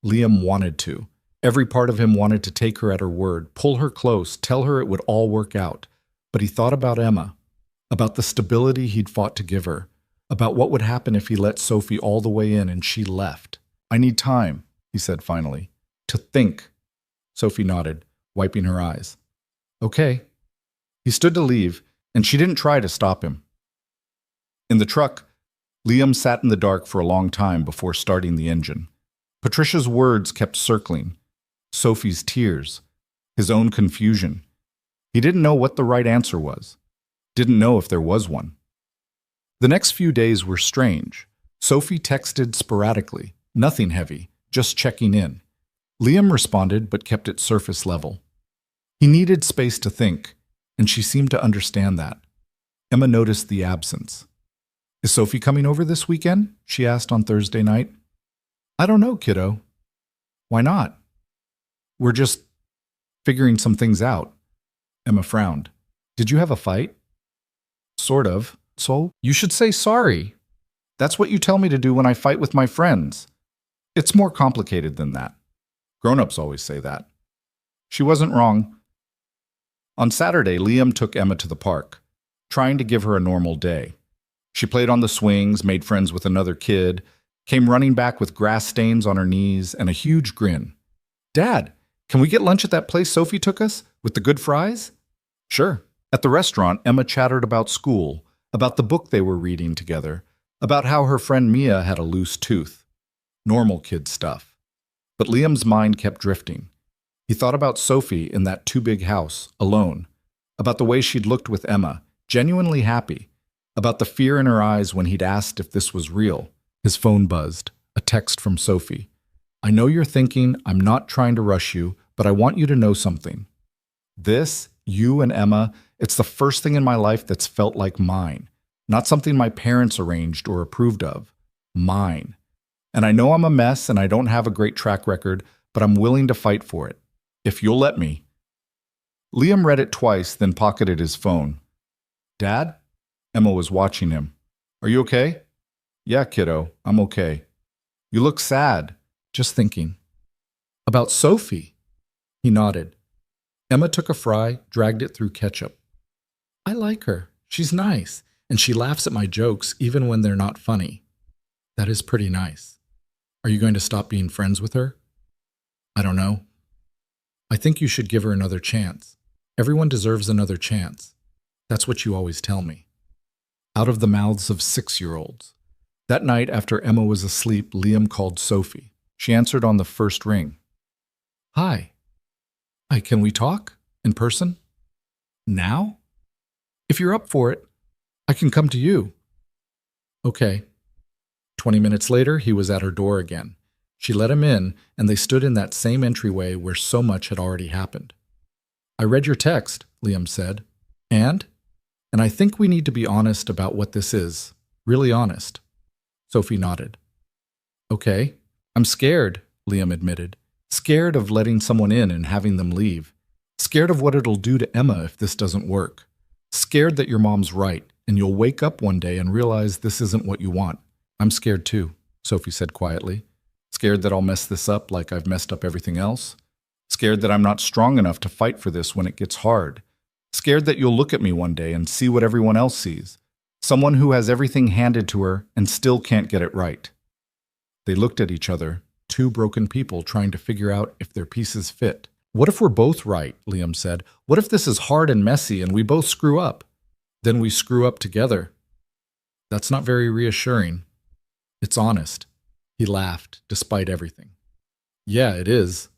Liam wanted to. Every part of him wanted to take her at her word, pull her close, tell her it would all work out. But he thought about Emma, about the stability he'd fought to give her, about what would happen if he let Sophie all the way in and she left. I need time, he said finally, to think. Sophie nodded, wiping her eyes. Okay. He stood to leave, and she didn't try to stop him. In the truck, Liam sat in the dark for a long time before starting the engine. Patricia's words kept circling. Sophie's tears. His own confusion. He didn't know what the right answer was. Didn't know if there was one. The next few days were strange. Sophie texted sporadically, nothing heavy, just checking in. Liam responded but kept it surface level. He needed space to think, and she seemed to understand that. Emma noticed the absence. Is Sophie coming over this weekend? She asked on Thursday night. I don't know, kiddo. Why not? We're just figuring some things out. Emma frowned. Did you have a fight? Sort of. So you should say sorry. That's what you tell me to do when I fight with my friends. It's more complicated than that. Grown-ups always say that. She wasn't wrong. On Saturday, Liam took Emma to the park, trying to give her a normal day. She played on the swings, made friends with another kid, came running back with grass stains on her knees and a huge grin. Dad, can we get lunch at that place Sophie took us, with the good fries? Sure. At the restaurant, Emma chattered about school, about the book they were reading together, about how her friend Mia had a loose tooth. Normal kid stuff. But Liam's mind kept drifting. He thought about Sophie in that too big house, alone, about the way she'd looked with Emma, genuinely happy, about the fear in her eyes when he'd asked if this was real. His phone buzzed, a text from Sophie. I know you're thinking I'm not trying to rush you, but I want you to know something. This, you and Emma, it's the first thing in my life that's felt like mine, not something my parents arranged or approved of. Mine. And I know I'm a mess and I don't have a great track record, but I'm willing to fight for it. If you'll let me. Liam read it twice, then pocketed his phone. Dad? Emma was watching him. Are you okay? Yeah, kiddo, I'm okay. You look sad. Just thinking. About Sophie. He nodded. Emma took a fry, dragged it through ketchup. I like her. She's nice, and she laughs at my jokes even when they're not funny. That is pretty nice. Are you going to stop being friends with her? I don't know. I think you should give her another chance. Everyone deserves another chance. That's what you always tell me. Out of the mouths of 6-year-olds. That night after Emma was asleep, Liam called Sophie. She answered on the first ring. Hi. Hi, can we talk? In person? Now? If you're up for it, I can come to you. Okay. 20 minutes later, he was at her door again. She let him in, and they stood in that same entryway where so much had already happened. I read your text, Liam said. And I think we need to be honest about what this is. Really honest. Sophie nodded. Okay. I'm scared, Liam admitted. Scared of letting someone in and having them leave. Scared of what it'll do to Emma if this doesn't work. Scared that your mom's right, and you'll wake up one day and realize this isn't what you want. I'm scared too, Sophie said quietly. Scared that I'll mess this up like I've messed up everything else. Scared that I'm not strong enough to fight for this when it gets hard. Scared that you'll look at me one day and see what everyone else sees. Someone who has everything handed to her and still can't get it right. They looked at each other, two broken people trying to figure out if their pieces fit. What if we're both right, Liam said. What if this is hard and messy and we both screw up? Then we screw up together. That's not very reassuring. It's honest. He laughed, despite everything. Yeah, it is.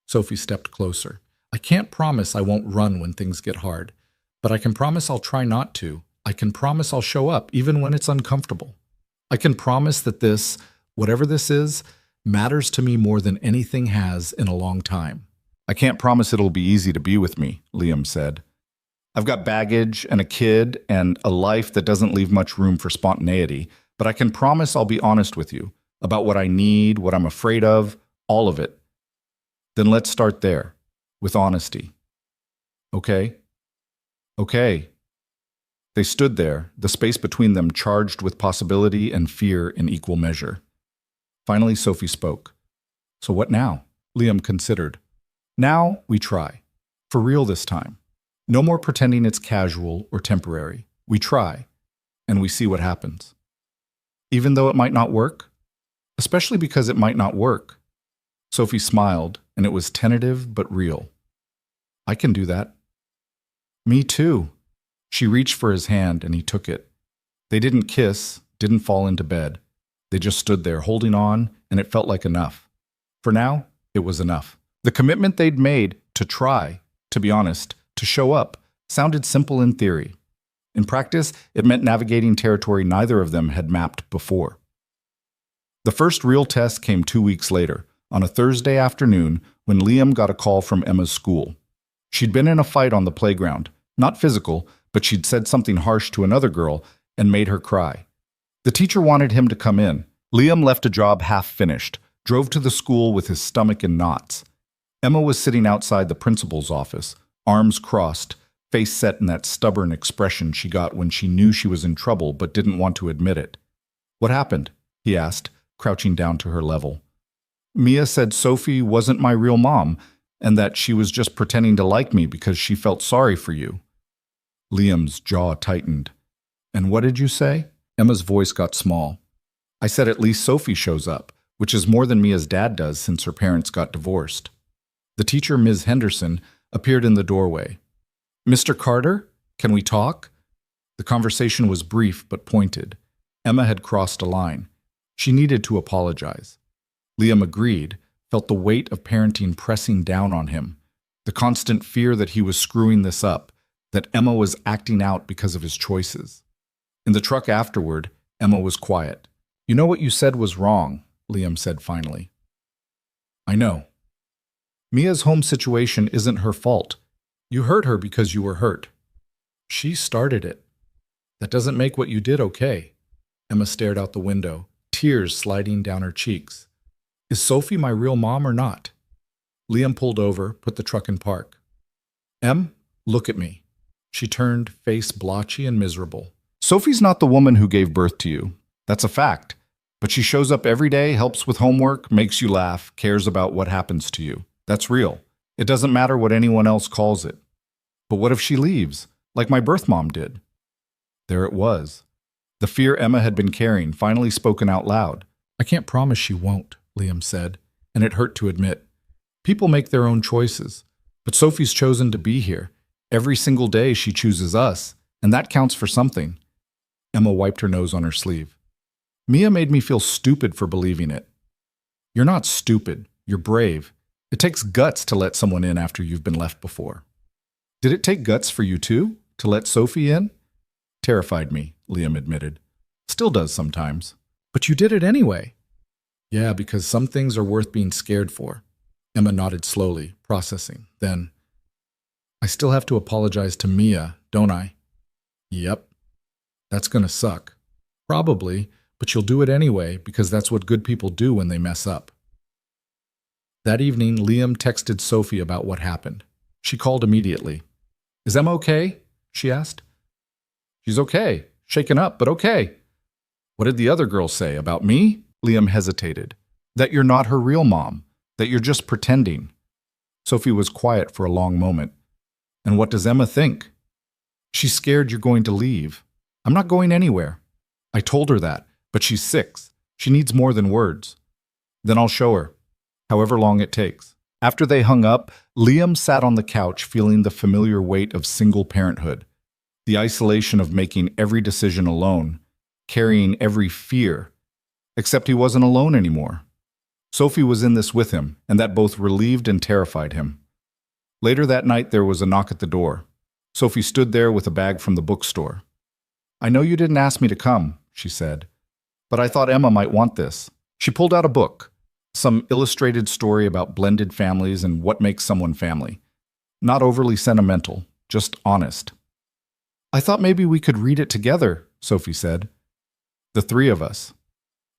Sophie stepped closer. I can't promise I won't run when things get hard, but I can promise I'll try not to. I can promise I'll show up, even when it's uncomfortable. I can promise that this, whatever this is, matters to me more than anything has in a long time. I can't promise it'll be easy to be with me, Liam said. I've got baggage and a kid and a life that doesn't leave much room for spontaneity, but I can promise I'll be honest with you about what I need, what I'm afraid of, all of it. Then let's start there, with honesty. Okay? Okay. They stood there, the space between them charged with possibility and fear in equal measure. Finally, Sophie spoke. So what now? Liam considered. Now we try. For real this time. No more pretending it's casual or temporary. We try, and we see what happens. Even though it might not work? Especially because it might not work. Sophie smiled, and it was tentative but real. I can do that. Me too. She reached for his hand, and he took it. They didn't kiss, didn't fall into bed. They just stood there holding on, and it felt like enough. For now, it was enough. The commitment they'd made to try, to be honest, to show up, sounded simple in theory. In practice, it meant navigating territory neither of them had mapped before. The first real test came 2 weeks later, on a Thursday afternoon when Liam got a call from Emma's school. She'd been in a fight on the playground, not physical, but she'd said something harsh to another girl and made her cry. The teacher wanted him to come in. Liam left a job half finished, drove to the school with his stomach in knots. Emma was sitting outside the principal's office, arms crossed, face set in that stubborn expression she got when she knew she was in trouble but didn't want to admit it. What happened? He asked, crouching down to her level. Mia said Sophie wasn't my real mom and that she was just pretending to like me because she felt sorry for you. Liam's jaw tightened. And what did you say? Emma's voice got small. I said at least Sophie shows up, which is more than Mia's dad does since her parents got divorced. The teacher, Ms. Henderson, appeared in the doorway. Mr. Carter, can we talk? The conversation was brief but pointed. Emma had crossed a line. She needed to apologize. Liam agreed, felt the weight of parenting pressing down on him, the constant fear that he was screwing this up, that Emma was acting out because of his choices. In the truck afterward, Emma was quiet. You know what you said was wrong, Liam said finally. I know. Mia's home situation isn't her fault. You hurt her because you were hurt. She started it. That doesn't make what you did okay. Emma stared out the window, tears sliding down her cheeks. Is Sophie my real mom or not? Liam pulled over, put the truck in park. Em, look at me. She turned, face blotchy and miserable. Sophie's not the woman who gave birth to you. That's a fact. But she shows up every day, helps with homework, makes you laugh, cares about what happens to you. That's real. It doesn't matter what anyone else calls it. But what if she leaves, like my birth mom did? There it was. The fear Emma had been carrying finally spoken out loud. I can't promise she won't, Liam said, and it hurt to admit. People make their own choices, but Sophie's chosen to be here. Every single day she chooses us, and that counts for something. Emma wiped her nose on her sleeve. Mia made me feel stupid for believing it. You're not stupid. You're brave. It takes guts to let someone in after you've been left before. Did it take guts for you too, to let Sophie in? Terrified me, Liam admitted. Still does sometimes. But you did it anyway. Yeah, because some things are worth being scared for. Emma nodded slowly, processing. Then, I still have to apologize to Mia, don't I? Yep. That's gonna suck. Probably, but you'll do it anyway because that's what good people do when they mess up. That evening, Liam texted Sophie about what happened. She called immediately. "Is Emma okay?" she asked. "She's okay. Shaken up, but okay." "What did the other girl say about me?" Liam hesitated. "That you're not her real mom. That you're just pretending." Sophie was quiet for a long moment. "And what does Emma think?" "She's scared you're going to leave." "I'm not going anywhere." "I told her that, but she's 6. She needs more than words." "Then I'll show her, however long it takes." After they hung up, Liam sat on the couch feeling the familiar weight of single parenthood, the isolation of making every decision alone, carrying every fear. Except he wasn't alone anymore. Sophie was in this with him, and that both relieved and terrified him. Later that night there was a knock at the door. Sophie stood there with a bag from the bookstore. "I know you didn't ask me to come," she said, "but I thought Emma might want this." She pulled out a book. Some illustrated story about blended families and what makes someone family. Not overly sentimental, just honest. "I thought maybe we could read it together," Sophie said. "The 3 of us."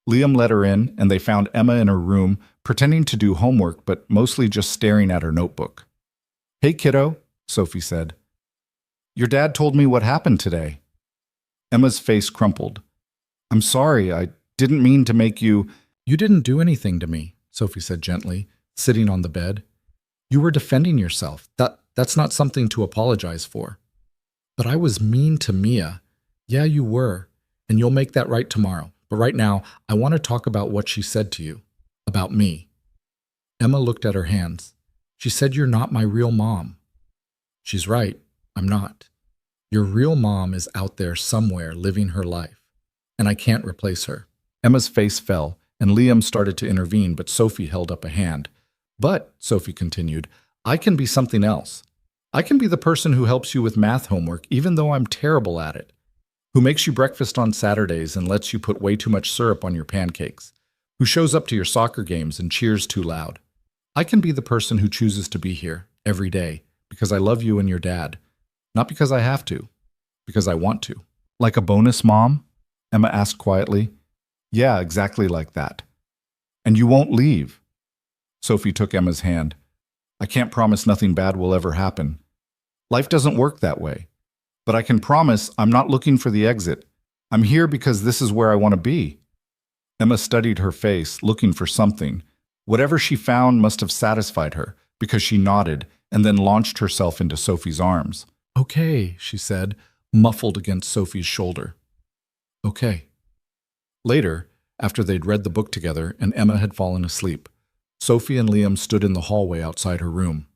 Liam let her in, and they found Emma in her room, pretending to do homework, but mostly just staring at her notebook. "Hey, kiddo," Sophie said. "Your dad told me what happened today." Emma's face crumpled. "I'm sorry, I didn't mean to make you—" "You didn't do anything to me," Sophie said gently, sitting on the bed. "You were defending yourself. That's not something to apologize for." "But I was mean to Mia." "Yeah, you were, and you'll make that right tomorrow. But right now, I want to talk about what she said to you. About me." Emma looked at her hands. "She said you're not my real mom." "She's right. I'm not. Your real mom is out there somewhere living her life, and I can't replace her." Emma's face fell, and Liam started to intervene, but Sophie held up a hand. "But," Sophie continued, "I can be something else. I can be the person who helps you with math homework, even though I'm terrible at it. Who makes you breakfast on Saturdays and lets you put way too much syrup on your pancakes. Who shows up to your soccer games and cheers too loud. I can be the person who chooses to be here every day because I love you and your dad. Not because I have to, because I want to." "Like a bonus mom?" Emma asked quietly. "Yeah, exactly like that." "And you won't leave." Sophie took Emma's hand. "I can't promise nothing bad will ever happen. Life doesn't work that way. But I can promise I'm not looking for the exit. I'm here because this is where I want to be." Emma studied her face, looking for something. Whatever she found must have satisfied her, because she nodded and then launched herself into Sophie's arms. "Okay," she said, muffled against Sophie's shoulder. "Okay." Later, after they'd read the book together and Emma had fallen asleep, Sophie and Liam stood in the hallway outside her room.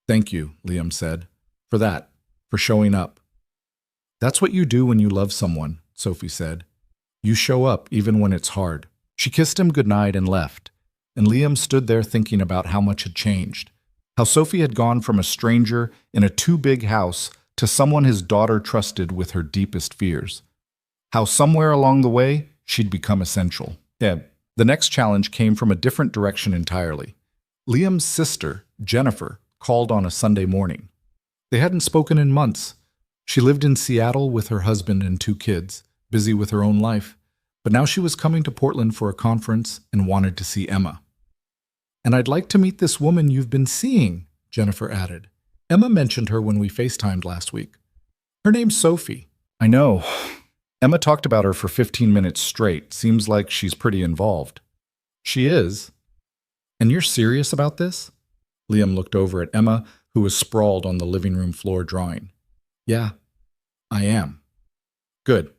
"Thank you," Liam said, "for that, for showing up." "That's what you do when you love someone," Sophie said. "You show up even when it's hard." She kissed him goodnight and left, and Liam stood there thinking about how much had changed, how Sophie had gone from a stranger in a too-big house to someone his daughter trusted with her deepest fears, how somewhere along the way she'd become essential. The next challenge came from a different direction entirely. Liam's sister, Jennifer, called on a Sunday morning. They hadn't spoken in months. She lived in Seattle with her husband and 2 kids, busy with her own life, but now she was coming to Portland for a conference and wanted to see Emma. "And I'd like to meet this woman you've been seeing," Jennifer added. "Emma mentioned her when we FaceTimed last week. Her name's Sophie." "I know. Emma talked about her for 15 minutes straight. Seems like she's pretty involved." "She is." "And you're serious about this?" Liam looked over at Emma, who was sprawled on the living room floor drawing. "Yeah, I am." "Good.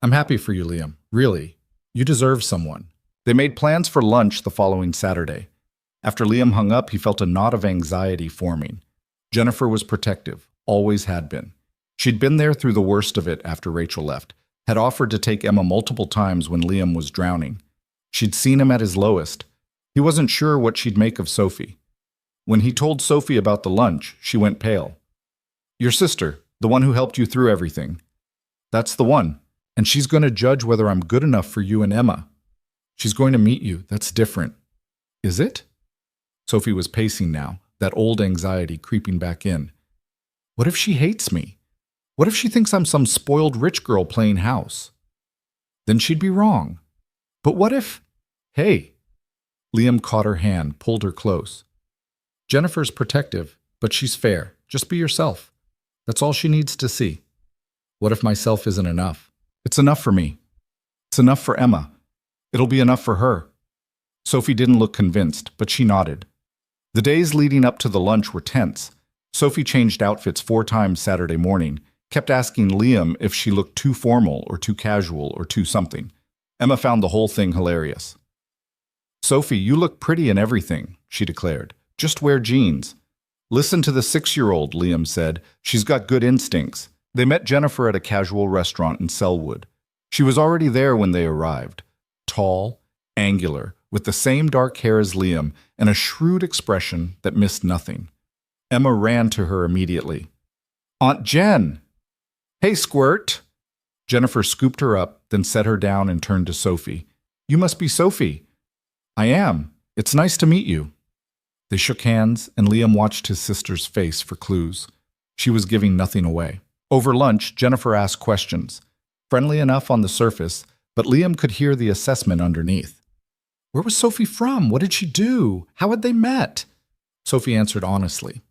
I'm happy for you, Liam. Really. You deserve someone." They made plans for lunch the following Saturday. After Liam hung up, he felt a knot of anxiety forming. Jennifer was protective, always had been. She'd been there through the worst of it after Rachel left, had offered to take Emma multiple times when Liam was drowning. She'd seen him at his lowest. He wasn't sure what she'd make of Sophie. When he told Sophie about the lunch, she went pale. "Your sister, the one who helped you through everything. That's the one, and she's going to judge whether I'm good enough for you and Emma. She's going to meet you. That's different." "Is it?" Sophie was pacing now, that old anxiety creeping back in. "What if she hates me? What if she thinks I'm some spoiled rich girl playing house?" Then she'd be wrong. But what if... Hey, Liam caught her hand, pulled her close. Jennifer's protective, but she's fair. Just be yourself. That's all she needs to see. What if myself isn't enough? It's enough for me. It's enough for Emma. It'll be enough for her. Sophie didn't look convinced, but she nodded. The days leading up to the lunch were tense. Sophie changed outfits 4 times Saturday morning, kept asking Liam if she looked too formal or too casual or too something. Emma found the whole thing hilarious. "Sophie, you look pretty in everything," she declared. "Just wear jeans." "Listen to the 6-year-old, Liam said. "She's got good instincts." They met Jennifer at a casual restaurant in Selwood. She was already there when they arrived. Tall, angular, with the same dark hair as Liam and a shrewd expression that missed nothing. Emma ran to her immediately. "Aunt Jen!" "Hey, Squirt!" Jennifer scooped her up, then set her down and turned to Sophie. "You must be Sophie." "I am. It's nice to meet you." They shook hands, and Liam watched his sister's face for clues. She was giving nothing away. Over lunch, Jennifer asked questions. Friendly enough on the surface, but Liam could hear the assessment underneath. Where was Sophie from? What did she do? How had they met? Sophie answered honestly.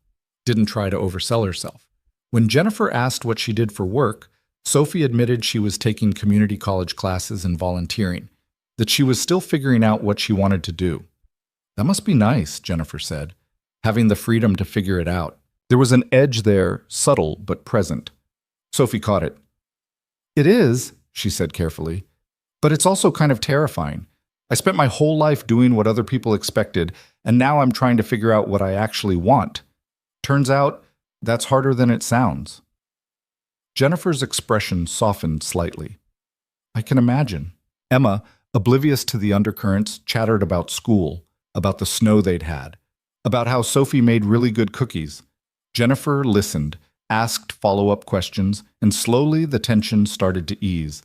Didn't try to oversell herself. When Jennifer asked what she did for work, Sophie admitted she was taking community college classes and volunteering, that she was still figuring out what she wanted to do. That must be nice, Jennifer said, having the freedom to figure it out. There was an edge there, subtle but present. Sophie caught it. It is, she said carefully, but it's also kind of terrifying. I spent my whole life doing what other people expected, and now I'm trying to figure out what I actually want. Turns out, that's harder than it sounds. Jennifer's expression softened slightly. I can imagine. Emma, oblivious to the undercurrents, chattered about school, about the snow they'd had, about how Sophie made really good cookies. Jennifer listened, asked follow-up questions, and slowly the tension started to ease.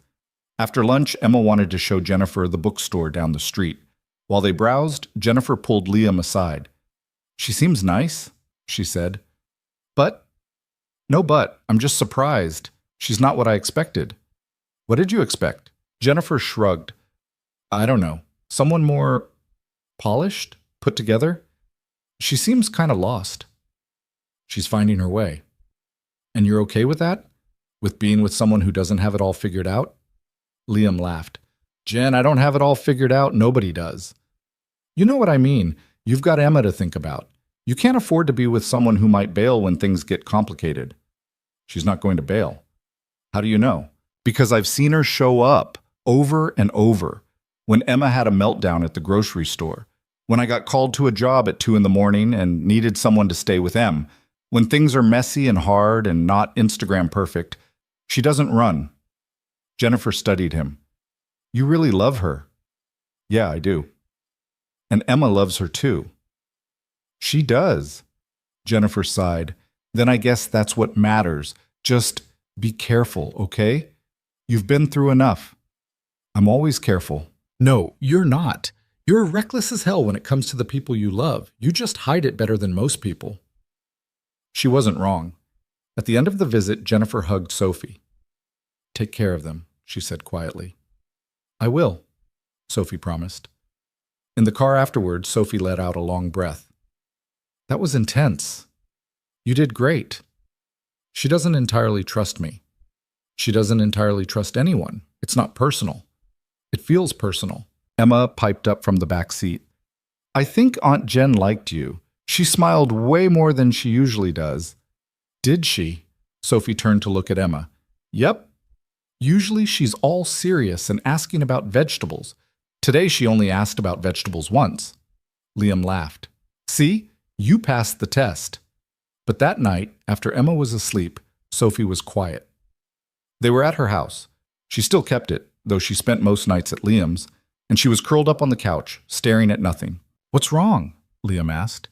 After lunch, Emma wanted to show Jennifer the bookstore down the street. While they browsed, Jennifer pulled Liam aside. She seems nice, she said. But? No but. I'm just surprised. She's not what I expected. What did you expect? Jennifer shrugged. I don't know. Someone more polished? Put together? She seems kind of lost. She's finding her way. And you're okay with that? With being with someone who doesn't have it all figured out? Liam laughed. Jen, I don't have it all figured out. Nobody does. You know what I mean. You've got Emma to think about. You can't afford to be with someone who might bail when things get complicated. She's not going to bail. How do you know? Because I've seen her show up over and over. When Emma had a meltdown at the grocery store. When I got called to a job at 2 a.m. and needed someone to stay with Em. When things are messy and hard and not Instagram perfect, she doesn't run. Jennifer studied him. You really love her. Yeah, I do. And Emma loves her too. She does. Jennifer sighed. Then I guess that's what matters. Just be careful, okay? You've been through enough. I'm always careful. No, you're not. You're reckless as hell when it comes to the people you love. You just hide it better than most people. She wasn't wrong. At the end of the visit, Jennifer hugged Sophie. Take care of them, she said quietly. I will, Sophie promised. In the car afterwards, Sophie let out a long breath. That was intense. You did great. She doesn't entirely trust me. She doesn't entirely trust anyone. It's not personal. It feels personal. Emma piped up from the back seat. I think Aunt Jen liked you. She smiled way more than she usually does. Did she? Sophie turned to look at Emma. Yep. Usually she's all serious and asking about vegetables. Today she only asked about vegetables once. Liam laughed. See? You passed the test. But that night, after Emma was asleep, Sophie was quiet. They were at her house. She still kept it, though she spent most nights at Liam's, and she was curled up on the couch, staring at nothing. What's wrong? Liam asked.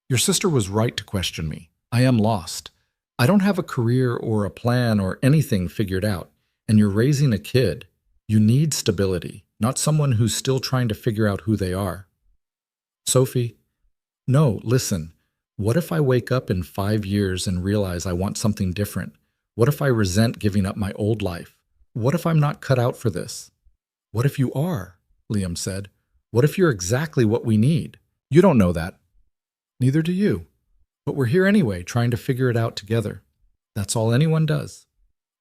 Your sister was right to question me. I am lost. I don't have a career or a plan or anything figured out, and you're raising a kid. You need stability, not someone who's still trying to figure out who they are. Sophie, no, listen. What if I wake up in 5 years and realize I want something different? What if I resent giving up my old life? What if I'm not cut out for this? What if you are? Liam said. What if you're exactly what we need? You don't know that. Neither do you. But we're here anyway, trying to figure it out together. That's all anyone does.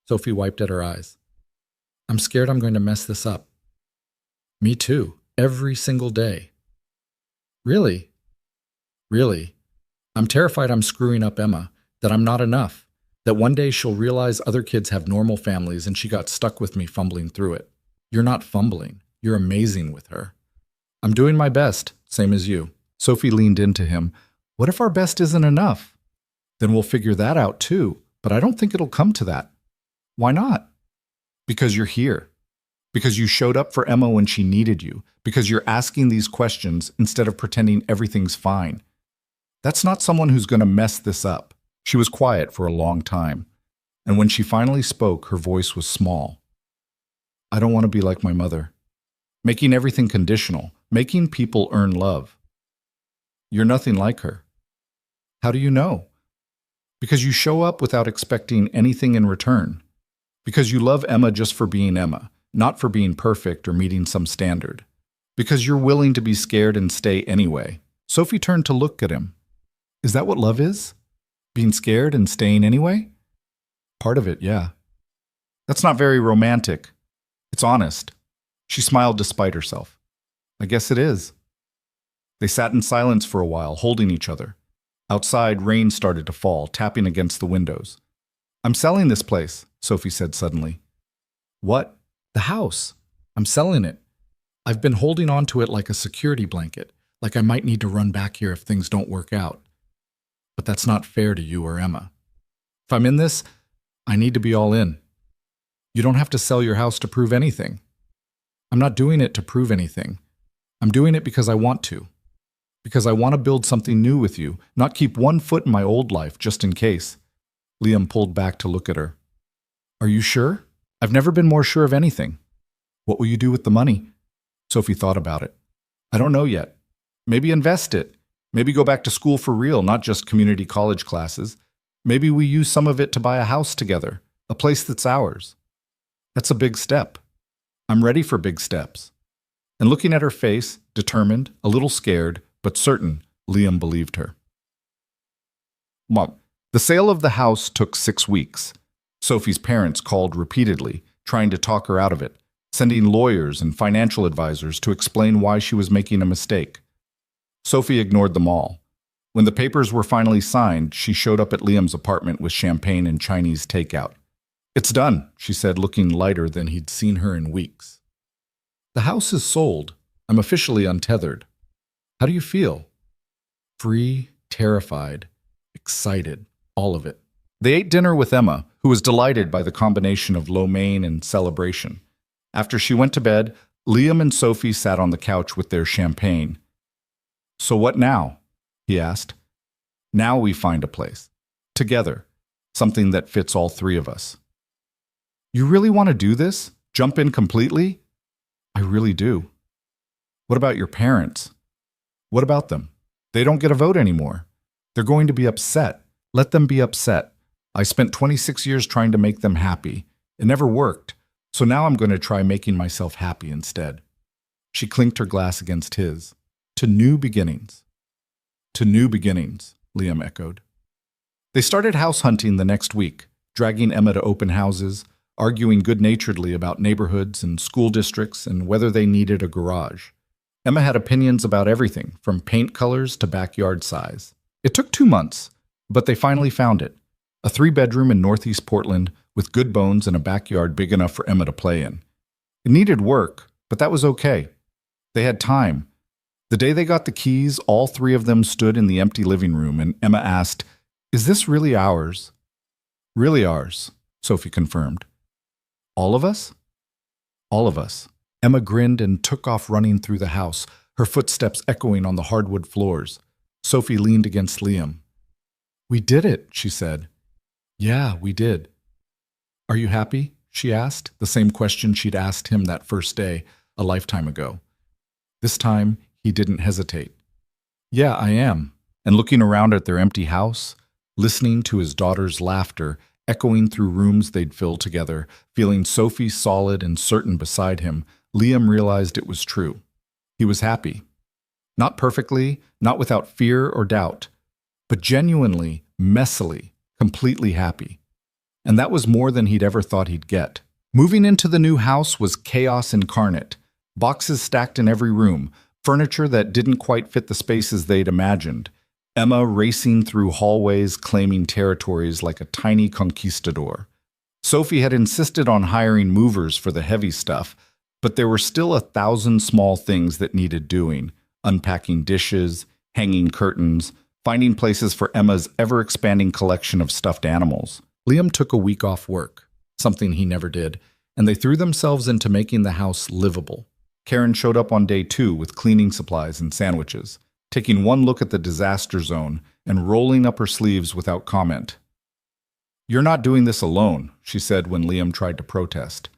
Sophie wiped at her eyes. I'm scared I'm going to mess this up. Me too. Every single day. Really? Really? I'm terrified I'm screwing up Emma, that I'm not enough, that one day she'll realize other kids have normal families and she got stuck with me fumbling through it. You're not fumbling. You're amazing with her. I'm doing my best, same as you. Sophie leaned into him. What if our best isn't enough? Then we'll figure that out too, but I don't think it'll come to that. Why not? Because you're here. Because you showed up for Emma when she needed you. Because you're asking these questions instead of pretending everything's fine. That's not someone who's going to mess this up. She was quiet for a long time, and when she finally spoke, her voice was small. I don't want to be like my mother. Making everything conditional, making people earn love. You're nothing like her. How do you know? Because you show up without expecting anything in return. Because you love Emma just for being Emma, not for being perfect or meeting some standard. Because you're willing to be scared and stay anyway. Sophie turned to look at him. Is that what love is? Being scared and staying anyway? Part of it, yeah. That's not very romantic. It's honest. She smiled despite herself. I guess it is. They sat in silence for a while, holding each other. Outside, rain started to fall, tapping against the windows. I'm selling this place, Sophie said suddenly. What? The house. I'm selling it. I've been holding on to it like a security blanket, like I might need to run back here if things don't work out. But that's not fair to you or Emma. If I'm in this, I need to be all in. You don't have to sell your house to prove anything. I'm not doing it to prove anything. I'm doing it because I want to. Because I want to build something new with you, not keep one foot in my old life just in case. Liam pulled back to look at her. Are you sure? I've never been more sure of anything. What will you do with the money? Sophie thought about it. I don't know yet. Maybe invest it. Maybe go back to school for real, not just community college classes. Maybe we use some of it to buy a house together, a place that's ours. That's a big step. I'm ready for big steps. And looking at her face, determined, a little scared, but certain, Liam believed her. Mom, the sale of the house took 6 weeks. Sophie's parents called repeatedly, trying to talk her out of it, sending lawyers and financial advisors to explain why she was making a mistake. Sophie ignored them all. When the papers were finally signed, she showed up at Liam's apartment with champagne and Chinese takeout. It's done, she said, looking lighter than he'd seen her in weeks. The house is sold. I'm officially untethered. How do you feel? Free, terrified, excited, all of it. They ate dinner with Emma, who was delighted by the combination of lo mein and celebration. After she went to bed, Liam and Sophie sat on the couch with their champagne. So what now? He asked. Now we find a place. Together. Something that fits all three of us. You really want to do this? Jump in completely? I really do. What about your parents? What about them? They don't get a vote anymore. They're going to be upset. Let them be upset. I spent 26 years trying to make them happy. It never worked. So now I'm going to try making myself happy instead. She clinked her glass against his. To new beginnings. To new beginnings, Liam echoed. They started house hunting the next week, dragging Emma to open houses, arguing good-naturedly about neighborhoods and school districts and whether they needed a garage. Emma had opinions about everything, from paint colors to backyard size. It took 2 months, but they finally found it. A 3-bedroom in Northeast Portland with good bones and a backyard big enough for Emma to play in. It needed work, but that was okay. They had time. The day they got the keys, all 3 of them stood in the empty living room, and Emma asked, Is this really ours? Really ours, Sophie confirmed. All of us? All of us. Emma grinned and took off running through the house, her footsteps echoing on the hardwood floors. Sophie leaned against Liam. We did it, she said. Yeah, we did. Are you happy? She asked, the same question she'd asked him that first day, a lifetime ago. This time, he didn't hesitate. Yeah, I am. And looking around at their empty house, listening to his daughter's laughter echoing through rooms they'd filled together, feeling Sophie solid and certain beside him, Liam realized it was true. He was happy. Not perfectly, not without fear or doubt, but genuinely, messily, completely happy. And that was more than he'd ever thought he'd get. Moving into the new house was chaos incarnate. Boxes stacked in every room, furniture that didn't quite fit the spaces they'd imagined. Emma racing through hallways claiming territories like a tiny conquistador. Sophie had insisted on hiring movers for the heavy stuff, but there were still 1,000 small things that needed doing. Unpacking dishes, hanging curtains, finding places for Emma's ever-expanding collection of stuffed animals. Liam took a week off work, something he never did, and they threw themselves into making the house livable. Karen showed up on day 2 with cleaning supplies and sandwiches, taking one look at the disaster zone and rolling up her sleeves without comment. "You're not doing this alone," she said when Liam tried to protest.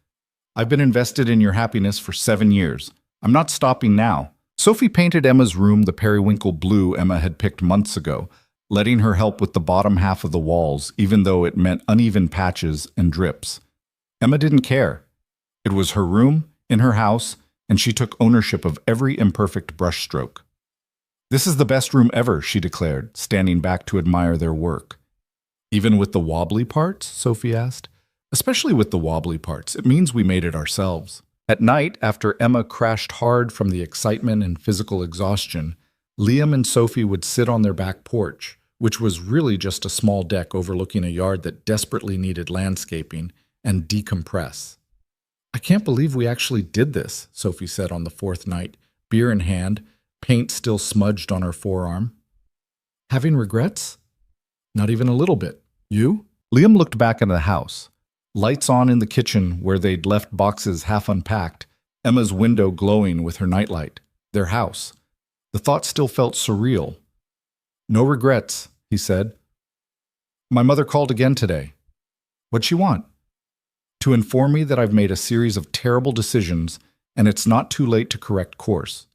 "I've been invested in your happiness for 7 years. I'm not stopping now." Sophie painted Emma's room the periwinkle blue Emma had picked months ago, letting her help with the bottom half of the walls, even though it meant uneven patches and drips. Emma didn't care. It was her room, in her house, and she took ownership of every imperfect brushstroke. "This is the best room ever," she declared, standing back to admire their work. "Even with the wobbly parts?" Sophie asked. "Especially with the wobbly parts. It means we made it ourselves." At night, after Emma crashed hard from the excitement and physical exhaustion, Liam and Sophie would sit on their back porch, which was really just a small deck overlooking a yard that desperately needed landscaping, and decompress. "I can't believe we actually did this," Sophie said on the 4th night, beer in hand, paint still smudged on her forearm. "Having regrets?" "Not even a little bit. You?" Liam looked back into the house. Lights on in the kitchen where they'd left boxes half unpacked, Emma's window glowing with her nightlight. Their house. The thought still felt surreal. "No regrets," he said. "My mother called again today." "What'd she want?" "To inform me that I've made a series of terrible decisions and it's not too late to correct course.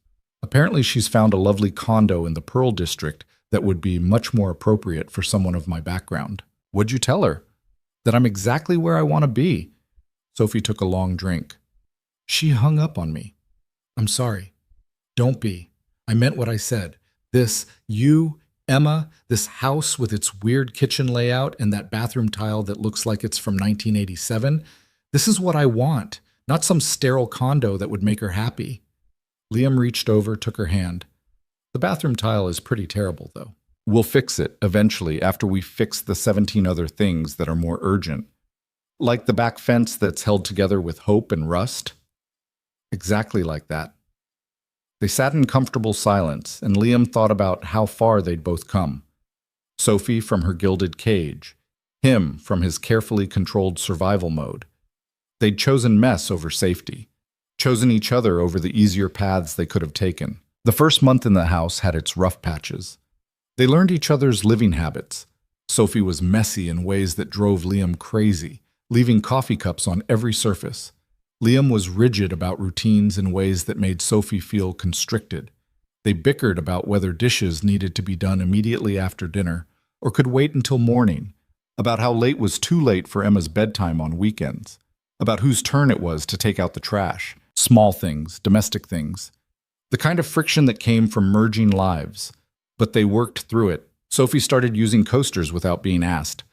Apparently she's found a lovely condo in the Pearl District that would be much more appropriate for someone of my background." "What'd you tell her?" "That I'm exactly where I want to be." Sophie took a long drink. "She hung up on me. I'm sorry. Don't be. I meant what I said. You, Emma, this house with its weird kitchen layout and that bathroom tile that looks like it's from 1987, this is what I want, not some sterile condo that would make her happy." Liam reached over, took her hand. "The bathroom tile is pretty terrible, though. We'll fix it eventually after we fix the 17 other things that are more urgent. Like the back fence that's held together with hope and rust." "Exactly like that." They sat in comfortable silence, and Liam thought about how far they'd both come. Sophie from her gilded cage, him from his carefully controlled survival mode. They'd chosen mess over safety, chosen each other over the easier paths they could have taken. The first month in the house had its rough patches. They learned each other's living habits. Sophie was messy in ways that drove Liam crazy, leaving coffee cups on every surface. Liam was rigid about routines in ways that made Sophie feel constricted. They bickered about whether dishes needed to be done immediately after dinner or could wait until morning, about how late was too late for Emma's bedtime on weekends, about whose turn it was to take out the trash, small things, domestic things. The kind of friction that came from merging lives. But they worked through it. Sophie started using coasters without being asked.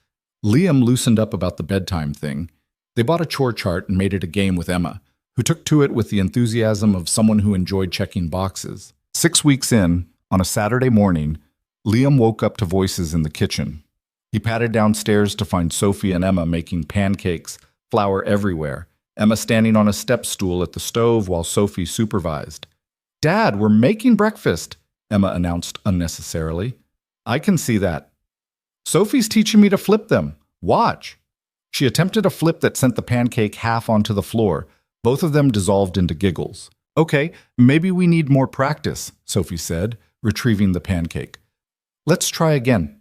Liam loosened up about the bedtime thing. They bought a chore chart and made it a game with Emma, who took to it with the enthusiasm of someone who enjoyed checking boxes. 6 weeks in, on a Saturday morning, Liam woke up to voices in the kitchen. He padded downstairs to find Sophie and Emma making pancakes, flour everywhere, Emma standing on a step stool at the stove while Sophie supervised. "Dad, we're making breakfast," Emma announced unnecessarily. "I can see that." "Sophie's teaching me to flip them. Watch." She attempted a flip that sent the pancake half onto the floor. Both of them dissolved into giggles. "Okay, maybe we need more practice," Sophie said, retrieving the pancake. "Let's try again."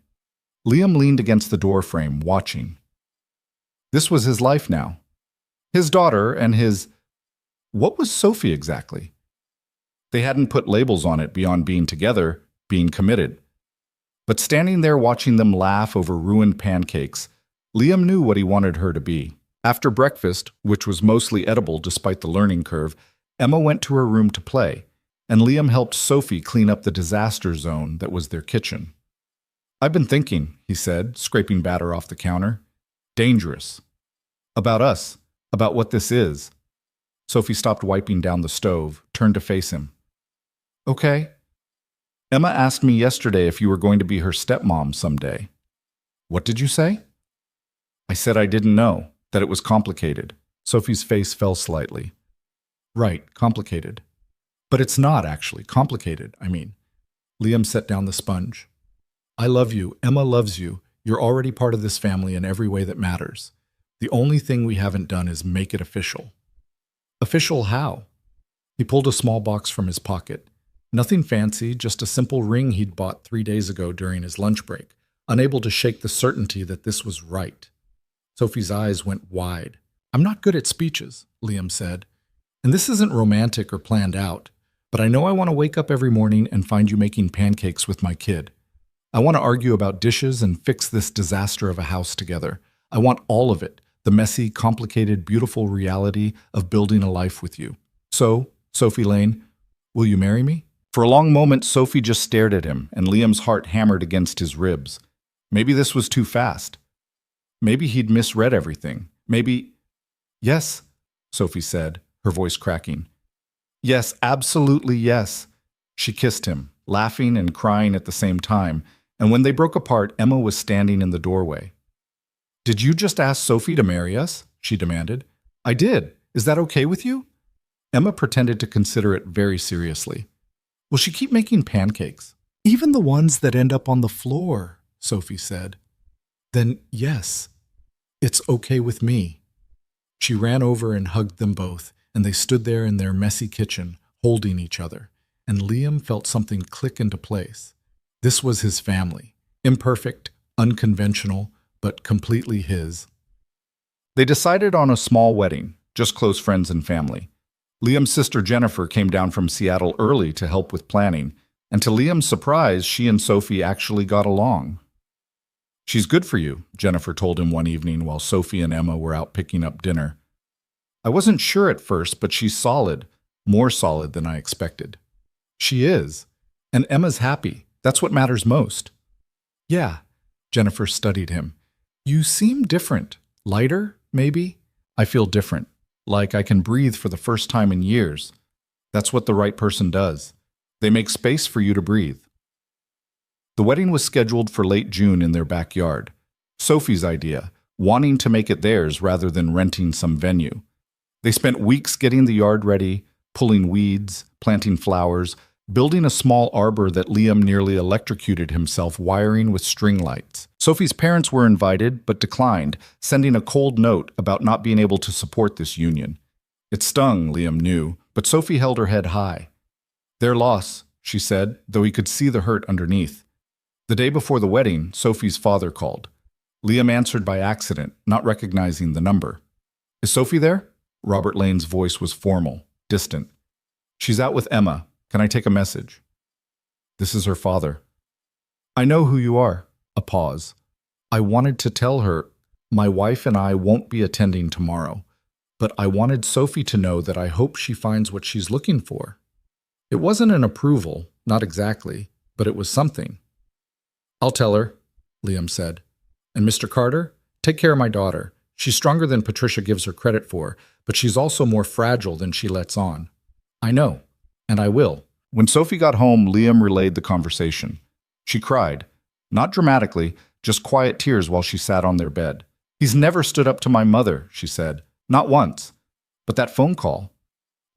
Liam leaned against the doorframe, watching. This was his life now. His daughter and his... What was Sophie exactly? They hadn't put labels on it beyond being together, being committed. But standing there watching them laugh over ruined pancakes, Liam knew what he wanted her to be. After breakfast, which was mostly edible despite the learning curve, Emma went to her room to play, and Liam helped Sophie clean up the disaster zone that was their kitchen. "I've been thinking," he said, scraping batter off the counter. "Dangerous. About us, about what this is." Sophie stopped wiping down the stove, turned to face him. "Okay. Emma asked me yesterday if you were going to be her stepmom someday." "What did you say?" "I said I didn't know, that it was complicated." Sophie's face fell slightly. "Right, complicated. But it's not actually complicated, I mean." Liam set down the sponge. "I love you. Emma loves you. You're already part of this family in every way that matters. The only thing we haven't done is make it official." "Official how?" He pulled a small box from his pocket. Nothing fancy, just a simple ring he'd bought 3 days ago during his lunch break, unable to shake the certainty that this was right. Sophie's eyes went wide. "I'm not good at speeches," Liam said. "And this isn't romantic or planned out, but I know I want to wake up every morning and find you making pancakes with my kid. I want to argue about dishes and fix this disaster of a house together. I want all of it, the messy, complicated, beautiful reality of building a life with you. So, Sophie Lane, will you marry me?" For a long moment, Sophie just stared at him, and Liam's heart hammered against his ribs. Maybe this was too fast. Maybe he'd misread everything. Maybe... "Yes," Sophie said, her voice cracking. "Yes, absolutely yes." She kissed him, laughing and crying at the same time, and when they broke apart, Emma was standing in the doorway. "Did you just ask Sophie to marry us?" she demanded. "I did. Is that okay with you?" Emma pretended to consider it very seriously. "Will she keep making pancakes?" "Even the ones that end up on the floor," Sophie said. "Then yes, it's okay with me." She ran over and hugged them both, and they stood there in their messy kitchen, holding each other, and Liam felt something click into place. This was his family, imperfect, unconventional, but completely his. They decided on a small wedding, just close friends and family. Liam's sister Jennifer came down from Seattle early to help with planning, and to Liam's surprise, she and Sophie actually got along. "She's good for you," Jennifer told him one evening while Sophie and Emma were out picking up dinner. "I wasn't sure at first, but she's solid, more solid than I expected." "She is. And Emma's happy. That's what matters most." "Yeah," Jennifer studied him. "You seem different. Lighter, maybe?" "I feel different. Like I can breathe for the first time in years. That's what the right person does. They make space for you to breathe." The wedding was scheduled for late June in their backyard. Sophie's idea, wanting to make it theirs rather than renting some venue. They spent weeks getting the yard ready, pulling weeds, planting flowers, building a small arbor that Liam nearly electrocuted himself wiring with string lights. Sophie's parents were invited, but declined, sending a cold note about not being able to support this union. It stung, Liam knew, but Sophie held her head high. "Their loss," she said, though he could see the hurt underneath. The day before the wedding, Sophie's father called. Liam answered by accident, not recognizing the number. "Is Sophie there?" Robert Lane's voice was formal, distant. "She's out with Emma. Can I take a message?" "This is her father." "I know who you are." A pause. "I wanted to tell her, my wife and I won't be attending tomorrow, but I wanted Sophie to know that I hope she finds what she's looking for." It wasn't an approval, not exactly, but it was something. "I'll tell her," Liam said. "And Mr. Carter, take care of my daughter. She's stronger than Patricia gives her credit for, but she's also more fragile than she lets on." "I know, and I will." When Sophie got home, Liam relayed the conversation. She cried, not dramatically, just quiet tears while she sat on their bed. "He's never stood up to my mother," she said. "Not once. But that phone call,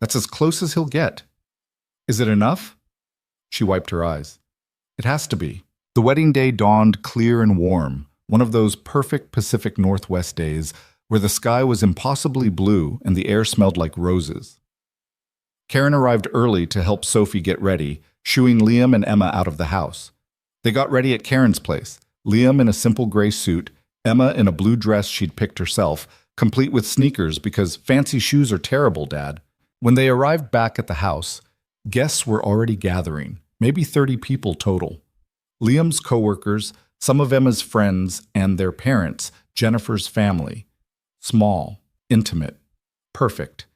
that's as close as he'll get. Is it enough?" She wiped her eyes. "It has to be." The wedding day dawned clear and warm, one of those perfect Pacific Northwest days where the sky was impossibly blue and the air smelled like roses. Karen arrived early to help Sophie get ready, shooing Liam and Emma out of the house. They got ready at Karen's place, Liam in a simple gray suit, Emma in a blue dress she'd picked herself, complete with sneakers because fancy shoes are terrible, Dad. When they arrived back at the house, guests were already gathering, maybe 30 people total. Liam's coworkers, some of Emma's friends, and their parents, Jennifer's family. Small, intimate, perfect.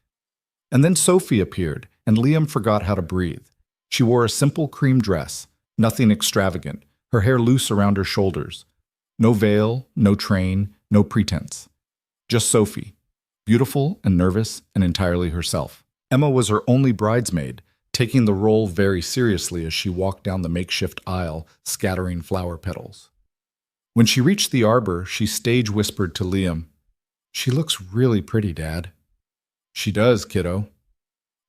And then Sophie appeared, and Liam forgot how to breathe. She wore a simple cream dress, nothing extravagant, her hair loose around her shoulders. No veil, no train, no pretense. Just Sophie, beautiful and nervous and entirely herself. Emma was her only bridesmaid, taking the role very seriously as she walked down the makeshift aisle, scattering flower petals. When she reached the arbor, she stage whispered to Liam, "She looks really pretty, Dad." "She does, kiddo."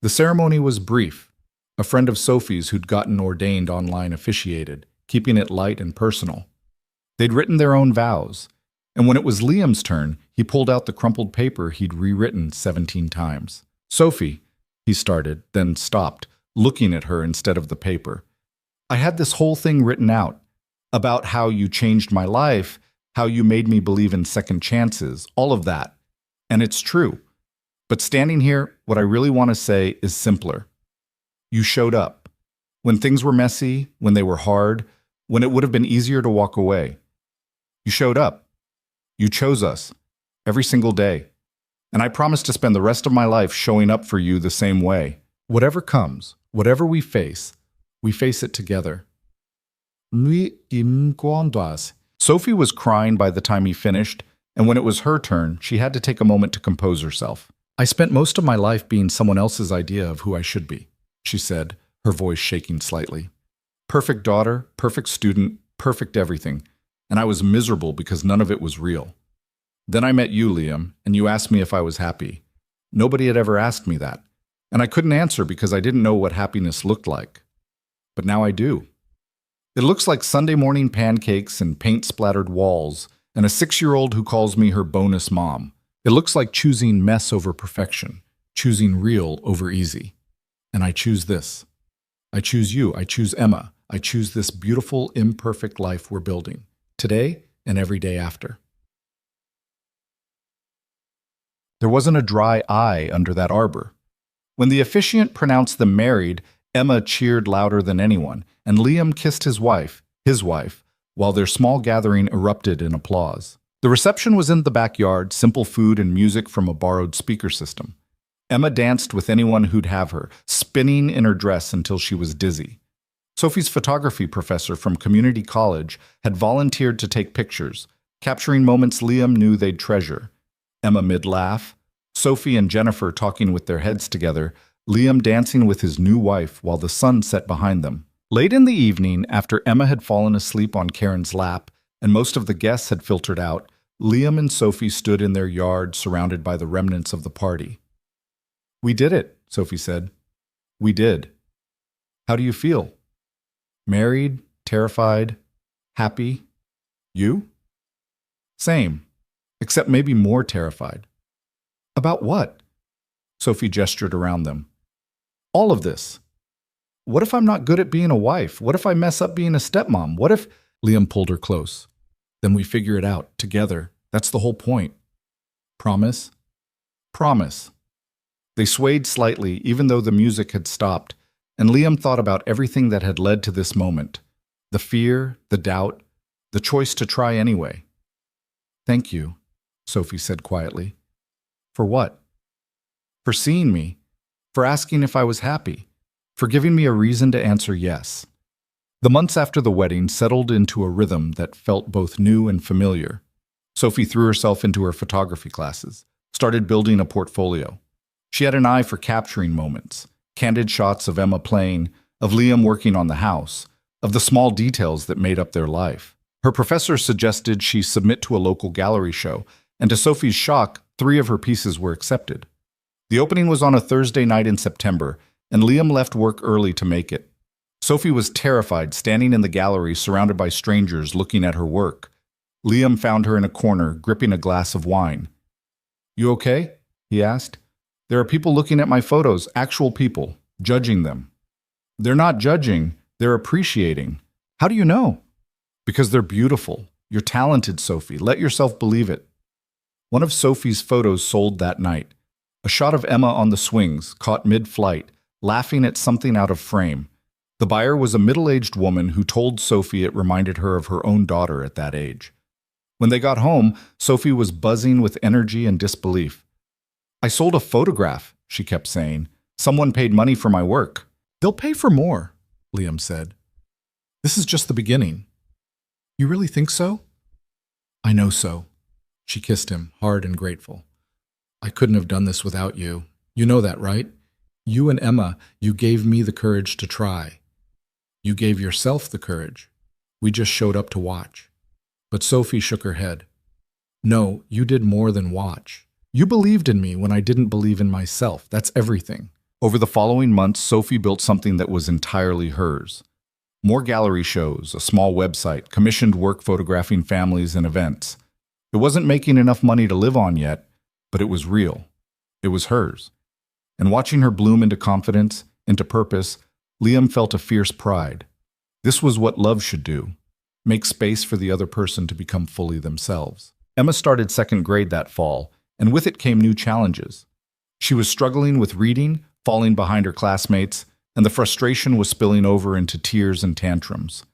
The ceremony was brief. A friend of Sophie's who'd gotten ordained online officiated, keeping it light and personal. They'd written their own vows, and when it was Liam's turn, he pulled out the crumpled paper he'd rewritten 17 times. "Sophie," he started, then stopped, looking at her instead of the paper. "I had this whole thing written out, about how you changed my life, how you made me believe in second chances, all of that. And it's true. But standing here, what I really want to say is simpler. You showed up. When things were messy, when they were hard, when it would have been easier to walk away. You showed up. You chose us. Every single day. And I promise to spend the rest of my life showing up for you the same way. Whatever comes, whatever we face it together." Sophie was crying by the time he finished, and when it was her turn, she had to take a moment to compose herself. "I spent most of my life being someone else's idea of who I should be," she said, her voice shaking slightly. "Perfect daughter, perfect student, perfect everything, and I was miserable because none of it was real. Then I met you, Liam, and you asked me if I was happy. Nobody had ever asked me that, and I couldn't answer because I didn't know what happiness looked like. But now I do. It looks like Sunday morning pancakes and paint-splattered walls, and a 6-year-old who calls me her bonus mom. It looks like choosing mess over perfection, choosing real over easy. And I choose this. I choose you. I choose Emma. I choose this beautiful, imperfect life we're building, today and every day after." There wasn't a dry eye under that arbor. When the officiant pronounced them married, Emma cheered louder than anyone, and Liam kissed his wife, while their small gathering erupted in applause. The reception was in the backyard, simple food and music from a borrowed speaker system. Emma danced with anyone who'd have her, spinning in her dress until she was dizzy. Sophie's photography professor from community college had volunteered to take pictures, capturing moments Liam knew they'd treasure. Emma mid-laugh, Sophie and Jennifer talking with their heads together, Liam dancing with his new wife while the sun set behind them. Late in the evening, after Emma had fallen asleep on Karen's lap and most of the guests had filtered out, Liam and Sophie stood in their yard surrounded by the remnants of the party. "We did it," Sophie said. "We did. How do you feel? Married, terrified, happy? You?" "Same, except maybe more terrified." "About what?" Sophie gestured around them. "All of this. What if I'm not good at being a wife? What if I mess up being a stepmom? What if—" Liam pulled her close. "Then we figure it out, together. That's the whole point. Promise?" "Promise." They swayed slightly, even though the music had stopped, and Liam thought about everything that had led to this moment. The fear, the doubt, the choice to try anyway. "Thank you," Sophie said quietly. "For what?" "For seeing me. For asking if I was happy. For giving me a reason to answer yes." The months after the wedding settled into a rhythm that felt both new and familiar. Sophie threw herself into her photography classes, started building a portfolio. She had an eye for capturing moments, candid shots of Emma playing, of Liam working on the house, of the small details that made up their life. Her professor suggested she submit to a local gallery show, and to Sophie's shock, 3 of her pieces were accepted. The opening was on a Thursday night in September, and Liam left work early to make it. Sophie was terrified, standing in the gallery surrounded by strangers looking at her work. Liam found her in a corner, gripping a glass of wine. "You okay?" he asked. "There are people looking at my photos, actual people, judging them." "They're not judging, they're appreciating." "How do you know?" "Because they're beautiful. You're talented, Sophie. Let yourself believe it." One of Sophie's photos sold that night. A shot of Emma on the swings, caught mid-flight, laughing at something out of frame. The buyer was a middle-aged woman who told Sophie it reminded her of her own daughter at that age. When they got home, Sophie was buzzing with energy and disbelief. "I sold a photograph," she kept saying. "Someone paid money for my work." They'll pay for more, Liam said. This is just the beginning. You really think so? I know so. She kissed him, hard and grateful. I couldn't have done this without you. You know that, right? You and Emma, you gave me the courage to try. You gave yourself the courage. We just showed up to watch. But Sophie shook her head. No, you did more than watch. You believed in me when I didn't believe in myself. That's everything. Over the following months, Sophie built something that was entirely hers. More gallery shows, a small website, commissioned work photographing families and events. It wasn't making enough money to live on yet, but it was real. It was hers. And watching her bloom into confidence, into purpose, Liam felt a fierce pride. This was what love should do. Make space for the other person to become fully themselves. Emma started second grade that fall, and with it came new challenges. She was struggling with reading, falling behind her classmates, and the frustration was spilling over into tears and tantrums.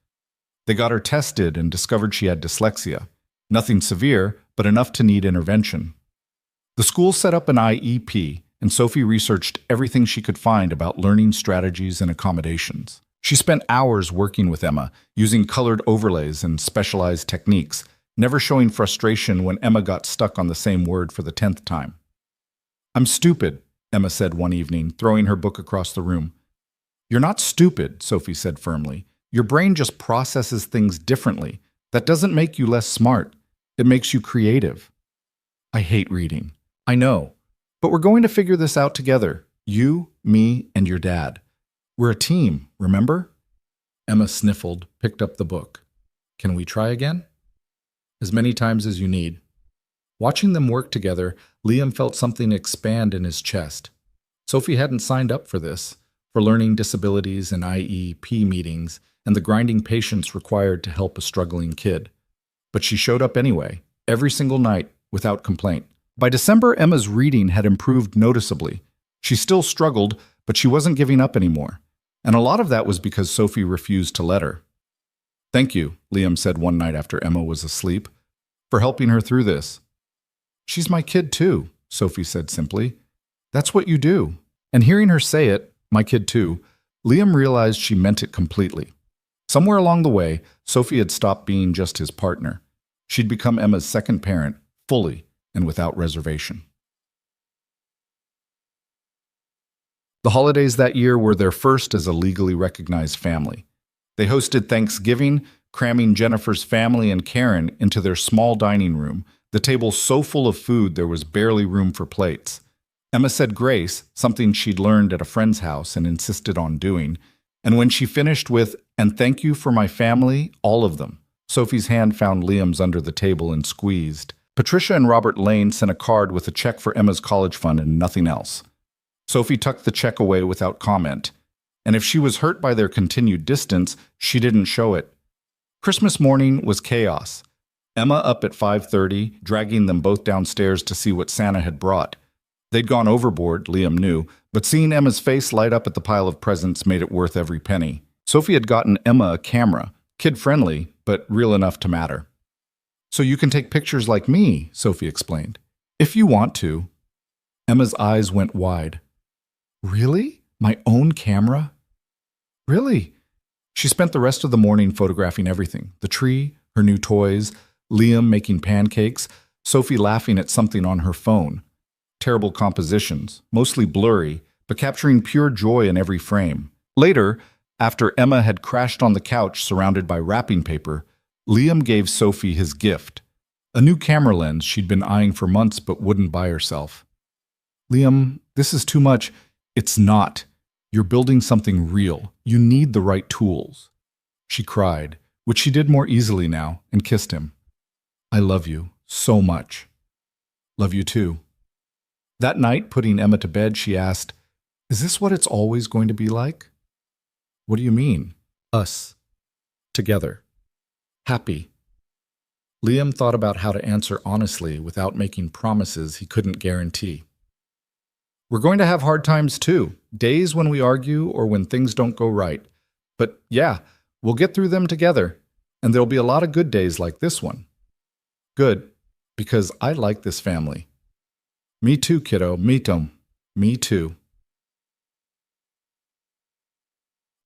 They got her tested and discovered she had dyslexia. Nothing severe, but enough to need intervention. The school set up an IEP, and Sophie researched everything she could find about learning strategies and accommodations. She spent hours working with Emma, using colored overlays and specialized techniques, never showing frustration when Emma got stuck on the same word for the 10th time. I'm stupid, Emma said one evening, throwing her book across the room. You're not stupid, Sophie said firmly. Your brain just processes things differently. That doesn't make you less smart. It makes you creative. I hate reading. I know. But we're going to figure this out together. You, me, and your dad. We're a team, remember? Emma sniffled, picked up the book. Can we try again? As many times as you need. Watching them work together, Liam felt something expand in his chest. Sophie hadn't signed up for this, for learning disabilities and IEP meetings and the grinding patience required to help a struggling kid. But she showed up anyway, every single night, without complaint. By December, Emma's reading had improved noticeably. She still struggled, but she wasn't giving up anymore. And a lot of that was because Sophie refused to let her. Thank you, Liam said one night after Emma was asleep, for helping her through this. She's my kid too, Sophie said simply. That's what you do. And hearing her say it, my kid too, Liam realized she meant it completely. Somewhere along the way, Sophie had stopped being just his partner. She'd become Emma's second parent, fully and without reservation. The holidays that year were their first as a legally recognized family. They hosted Thanksgiving, cramming Jennifer's family and Karen into their small dining room, the table so full of food there was barely room for plates. Emma said grace, something she'd learned at a friend's house and insisted on doing, and when she finished with, "And thank you for my family, all of them," Sophie's hand found Liam's under the table and squeezed. Patricia and Robert Lane sent a card with a check for Emma's college fund and nothing else. Sophie tucked the check away without comment, and if she was hurt by their continued distance, she didn't show it. Christmas morning was chaos. Emma up at 5:30, dragging them both downstairs to see what Santa had brought. They'd gone overboard, Liam knew, but seeing Emma's face light up at the pile of presents made it worth every penny. Sophie had gotten Emma a camera, kid-friendly, but real enough to matter. So you can take pictures like me, Sophie explained. If you want to. Emma's eyes went wide. Really? My own camera? Really? She spent the rest of the morning photographing everything. The tree, her new toys, Liam making pancakes, Sophie laughing at something on her phone. Terrible compositions, mostly blurry, but capturing pure joy in every frame. Later, after Emma had crashed on the couch surrounded by wrapping paper, Liam gave Sophie his gift, a new camera lens she'd been eyeing for months but wouldn't buy herself. Liam, this is too much. It's not. You're building something real. You need the right tools. She cried, which she did more easily now, and kissed him. I love you so much. Love you too. That night, putting Emma to bed, she asked, Is this what it's always going to be like? What do you mean? Us. Together. Happy. Liam thought about how to answer honestly without making promises he couldn't guarantee. We're going to have hard times too, days when we argue or when things don't go right. But yeah, we'll get through them together, and there'll be a lot of good days like this one. Good, because I like this family. Me too, kiddo. Me too.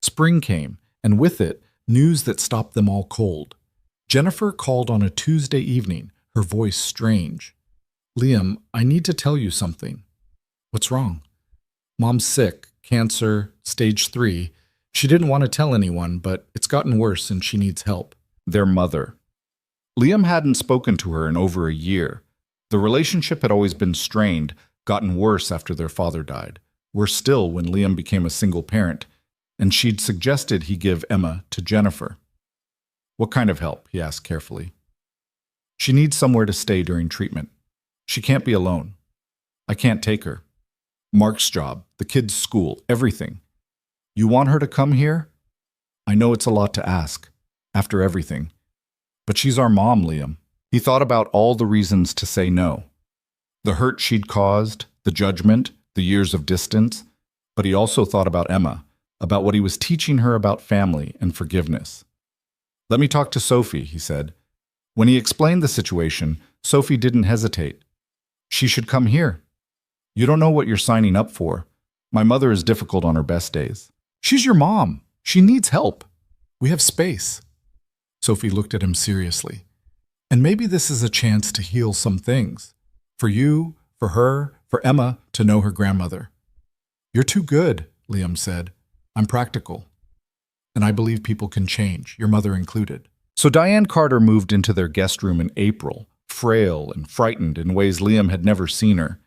Spring came, and with it, news that stopped them all cold. Jennifer called on a Tuesday evening, her voice strange. "Liam, I need to tell you something." "What's wrong?" "Mom's sick, cancer, stage 3. She didn't want to tell anyone, but it's gotten worse and she needs help." Their mother. Liam hadn't spoken to her in over a year. The relationship had always been strained, gotten worse after their father died. Worse still when Liam became a single parent, and she'd suggested he give Emma to Jennifer. "What kind of help?" he asked carefully. "She needs somewhere to stay during treatment. She can't be alone. I can't take her. Mark's job, the kids' school, everything. You want her to come here? I know it's a lot to ask, after everything. But she's our mom, Liam." He thought about all the reasons to say no. The hurt she'd caused, the judgment, the years of distance. But he also thought about Emma, about what he was teaching her about family and forgiveness. "Let me talk to Sophie," he said. When he explained the situation, Sophie didn't hesitate. "She should come here. You don't know what you're signing up for. My mother is difficult on her best days." "She's your mom. She needs help. We have space." Sophie looked at him seriously. "And maybe this is a chance to heal some things. For you, for her, for Emma to know her grandmother." "You're too good," Liam said. "I'm practical. And I believe people can change, your mother included." So Diane Carter moved into their guest room in April, frail and frightened in ways Liam had never seen her.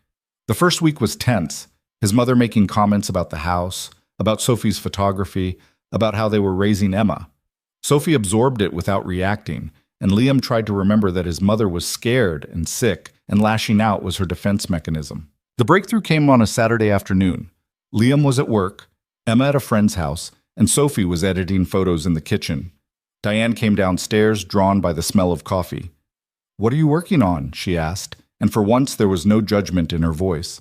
The first week was tense, his mother making comments about the house, about Sophie's photography, about how they were raising Emma. Sophie absorbed it without reacting, and Liam tried to remember that his mother was scared and sick, and lashing out was her defense mechanism. The breakthrough came on a Saturday afternoon. Liam was at work, Emma at a friend's house, and Sophie was editing photos in the kitchen. Diane came downstairs, drawn by the smell of coffee. "What are you working on?" she asked, and for once there was no judgment in her voice.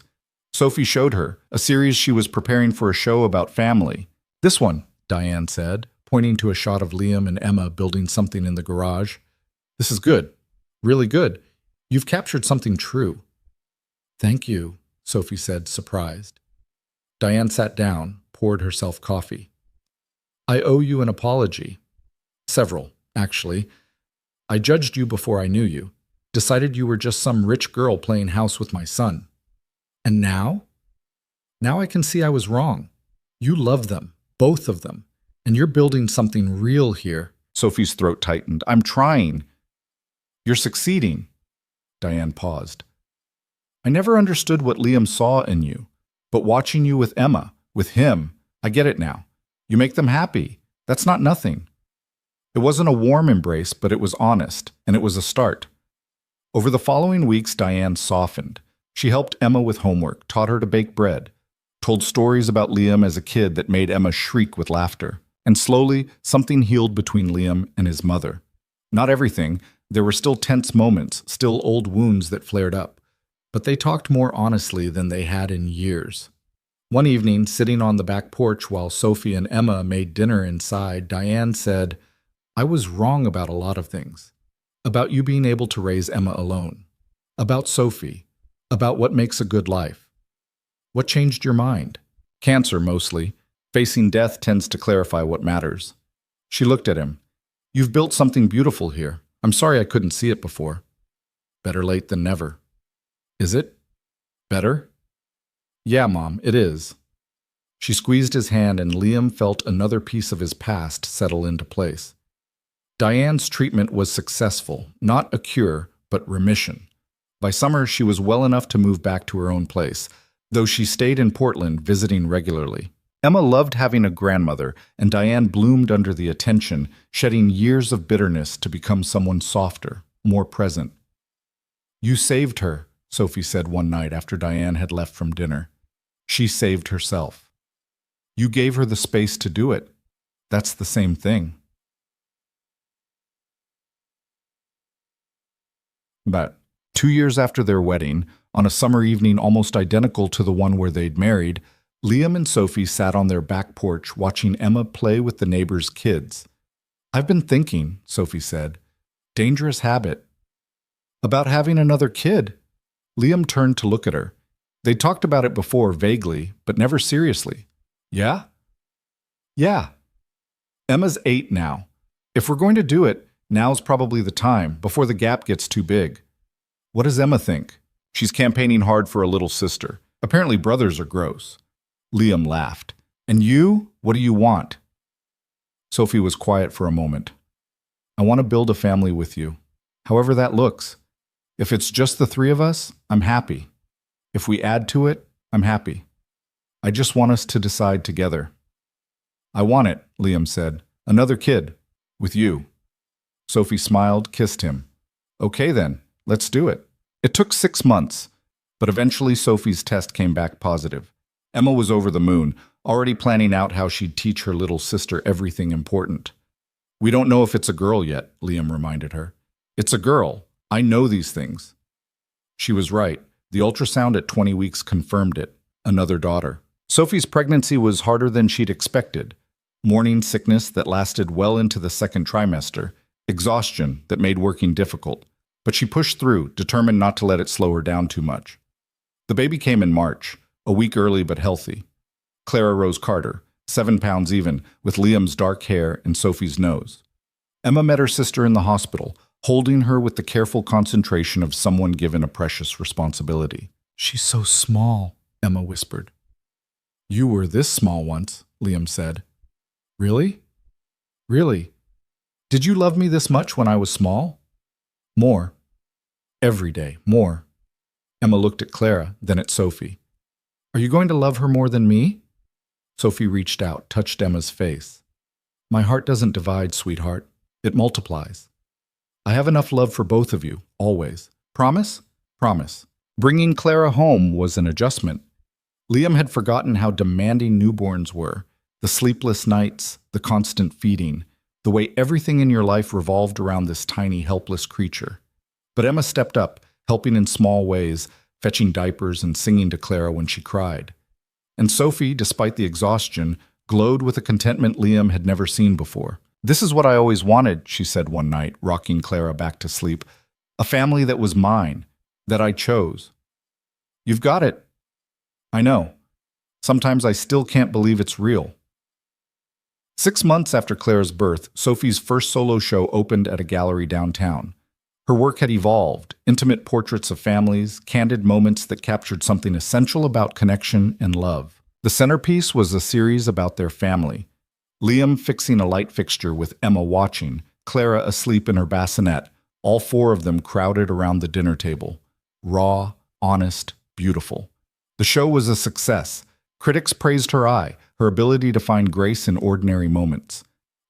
Sophie showed her, a series she was preparing for a show about family. "This one," Diane said, pointing to a shot of Liam and Emma building something in the garage. "This is good, really good. You've captured something true." "Thank you," Sophie said, surprised. Diane sat down, poured herself coffee. "I owe you an apology. Several, actually. I judged you before I knew you, decided you were just some rich girl playing house with my son. And now? Now I can see I was wrong. You love them, both of them, and you're building something real here." Sophie's throat tightened. "I'm trying." "You're succeeding." Diane paused. "I never understood what Liam saw in you, but watching you with Emma, with him, I get it now. You make them happy. That's not nothing." It wasn't a warm embrace, but it was honest, and it was a start. Over the following weeks, Diane softened. She helped Emma with homework, taught her to bake bread, told stories about Liam as a kid that made Emma shriek with laughter. And slowly, something healed between Liam and his mother. Not everything. There were still tense moments, still old wounds that flared up. But they talked more honestly than they had in years. One evening, sitting on the back porch while Sophie and Emma made dinner inside, Diane said, "I was wrong about a lot of things. About you being able to raise Emma alone. About Sophie. About what makes a good life. What changed your mind?" "Cancer, mostly. Facing death tends to clarify what matters." She looked at him. "You've built something beautiful here. I'm sorry I couldn't see it before." "Better late than never." "Is it? Better?" "Yeah, Mom, it is." She squeezed his hand and Liam felt another piece of his past settle into place. Diane's treatment was successful, not a cure, but remission. By summer, she was well enough to move back to her own place, though she stayed in Portland, visiting regularly. Emma loved having a grandmother, and Diane bloomed under the attention, shedding years of bitterness to become someone softer, more present. "You saved her," Sophie said one night after Diane had left from dinner. "She saved herself. You gave her the space to do it. That's the same thing." About 2 years after their wedding, on a summer evening almost identical to the one where they'd married, Liam and Sophie sat on their back porch watching Emma play with the neighbors' kids. "I've been thinking," Sophie said, "dangerous habit." "About having another kid." Liam turned to look at her. They'd talked about it before vaguely, but never seriously. "Yeah?" "Yeah." Emma's 8 now. If we're going to do it, now's probably the time, before the gap gets too big. What does Emma think? She's campaigning hard for a little sister. Apparently brothers are gross. Liam laughed. And you? What do you want? Sophie was quiet for a moment. I want to build a family with you. However that looks. If it's just the three of us, I'm happy. If we add to it, I'm happy. I just want us to decide together. I want it, Liam said. Another kid. With you. Sophie smiled, kissed him. Okay then, let's do it. It took 6 months, but eventually Sophie's test came back positive. Emma was over the moon, already planning out how she'd teach her little sister everything important. We don't know if it's a girl yet, Liam reminded her. It's a girl. I know these things. She was right. The ultrasound at 20 weeks confirmed it. Another daughter. Sophie's pregnancy was harder than she'd expected. Morning sickness that lasted well into the second trimester. Exhaustion that made working difficult. But she pushed through, determined not to let it slow her down too much. The baby came in March, a week early but healthy. Clara Rose Carter, 7 pounds even, with Liam's dark hair and Sophie's nose. Emma met her sister in the hospital, holding her with the careful concentration of someone given a precious responsibility. She's so small, Emma whispered. You were this small once, Liam said. Really? Really? Did you love me this much when I was small? More. Every day, more. Emma looked at Clara, then at Sophie. Are you going to love her more than me? Sophie reached out, touched Emma's face. My heart doesn't divide, sweetheart. It multiplies. I have enough love for both of you, always. Promise? Promise. Bringing Clara home was an adjustment. Liam had forgotten how demanding newborns were, the sleepless nights, the constant feeding, the way everything in your life revolved around this tiny, helpless creature. But Emma stepped up, helping in small ways, fetching diapers and singing to Clara when she cried. And Sophie, despite the exhaustion, glowed with a contentment Liam had never seen before. This is what I always wanted, she said one night, rocking Clara back to sleep. A family that was mine, that I chose. You've got it. I know. Sometimes I still can't believe it's real. 6 months after Clara's birth, Sophie's first solo show opened at a gallery downtown. Her work had evolved, intimate portraits of families, candid moments that captured something essential about connection and love. The centerpiece was a series about their family. Liam fixing a light fixture with Emma watching, Clara asleep in her bassinet, all 4 of them crowded around the dinner table. Raw, honest, beautiful. The show was a success. Critics praised her eye, her ability to find grace in ordinary moments.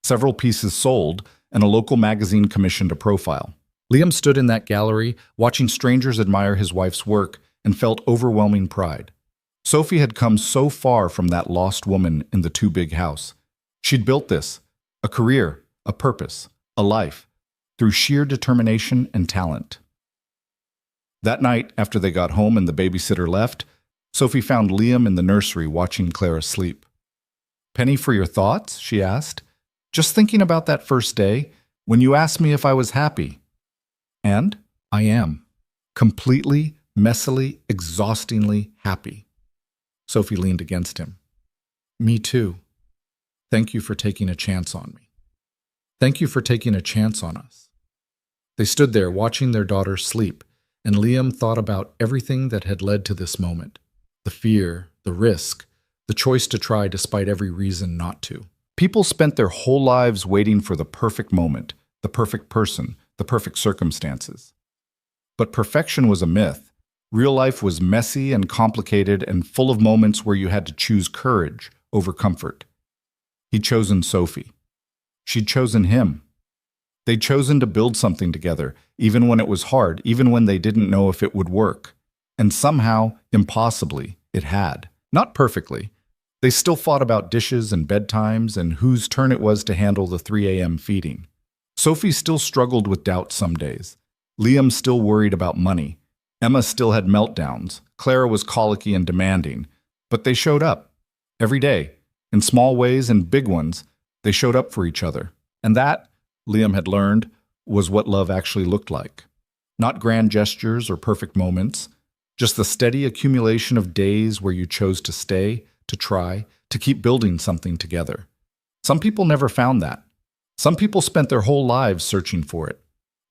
Several pieces sold, and a local magazine commissioned a profile. Liam stood in that gallery, watching strangers admire his wife's work, and felt overwhelming pride. Sophie had come so far from that lost woman in the too big house. She'd built this, a career, a purpose, a life, through sheer determination and talent. That night, after they got home and the babysitter left, Sophie found Liam in the nursery watching Clara sleep. Penny for your thoughts? She asked. Just thinking about that first day, when you asked me if I was happy. And I am. Completely, messily, exhaustingly happy. Sophie leaned against him. Me too. Thank you for taking a chance on me. Thank you for taking a chance on us. They stood there watching their daughter sleep, and Liam thought about everything that had led to this moment. The fear, the risk, the choice to try despite every reason not to. People spent their whole lives waiting for the perfect moment, the perfect person, the perfect circumstances. But perfection was a myth. Real life was messy and complicated and full of moments where you had to choose courage over comfort. He'd chosen Sophie. She'd chosen him. They'd chosen to build something together, even when it was hard, even when they didn't know if it would work. And somehow, impossibly, it had. Not perfectly. They still fought about dishes and bedtimes and whose turn it was to handle the 3 a.m. feeding. Sophie still struggled with doubt some days. Liam still worried about money. Emma still had meltdowns. Clara was colicky and demanding. But they showed up. Every day. In small ways and big ones, they showed up for each other. And that, Liam had learned, was what love actually looked like. Not grand gestures or perfect moments, just the steady accumulation of days where you chose to stay, to try, to keep building something together. Some people never found that. Some people spent their whole lives searching for it.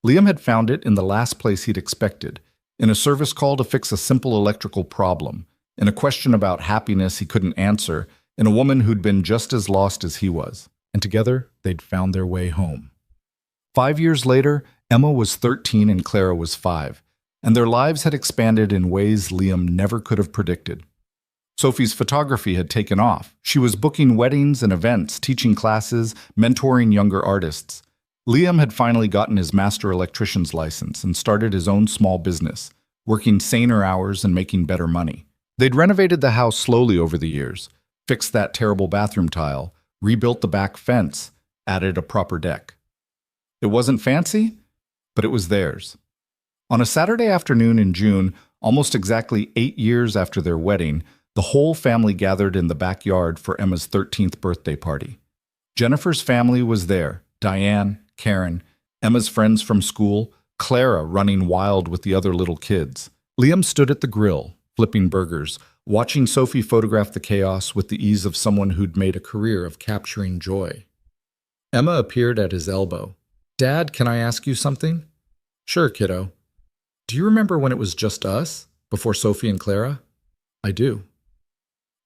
Liam had found it in the last place he'd expected, in a service call to fix a simple electrical problem, in a question about happiness he couldn't answer, in a woman who'd been just as lost as he was. And together, they'd found their way home. 5 years later, Emma was 13 and Clara was 5, and their lives had expanded in ways Liam never could have predicted. Sophie's photography had taken off. She was booking weddings and events, teaching classes, mentoring younger artists. Liam had finally gotten his master electrician's license and started his own small business, working saner hours and making better money. They'd renovated the house slowly over the years, fixed that terrible bathroom tile, rebuilt the back fence, added a proper deck. It wasn't fancy, but it was theirs. On a Saturday afternoon in June, almost exactly 8 years after their wedding, the whole family gathered in the backyard for Emma's 13th birthday party. Jennifer's family was there: Diane, Karen, Emma's friends from school, Clara running wild with the other little kids. Liam stood at the grill, flipping burgers, watching Sophie photograph the chaos with the ease of someone who'd made a career of capturing joy. Emma appeared at his elbow. "Dad, can I ask you something?" "Sure, kiddo." "Do you remember when it was just us, before Sophie and Clara?" "I do."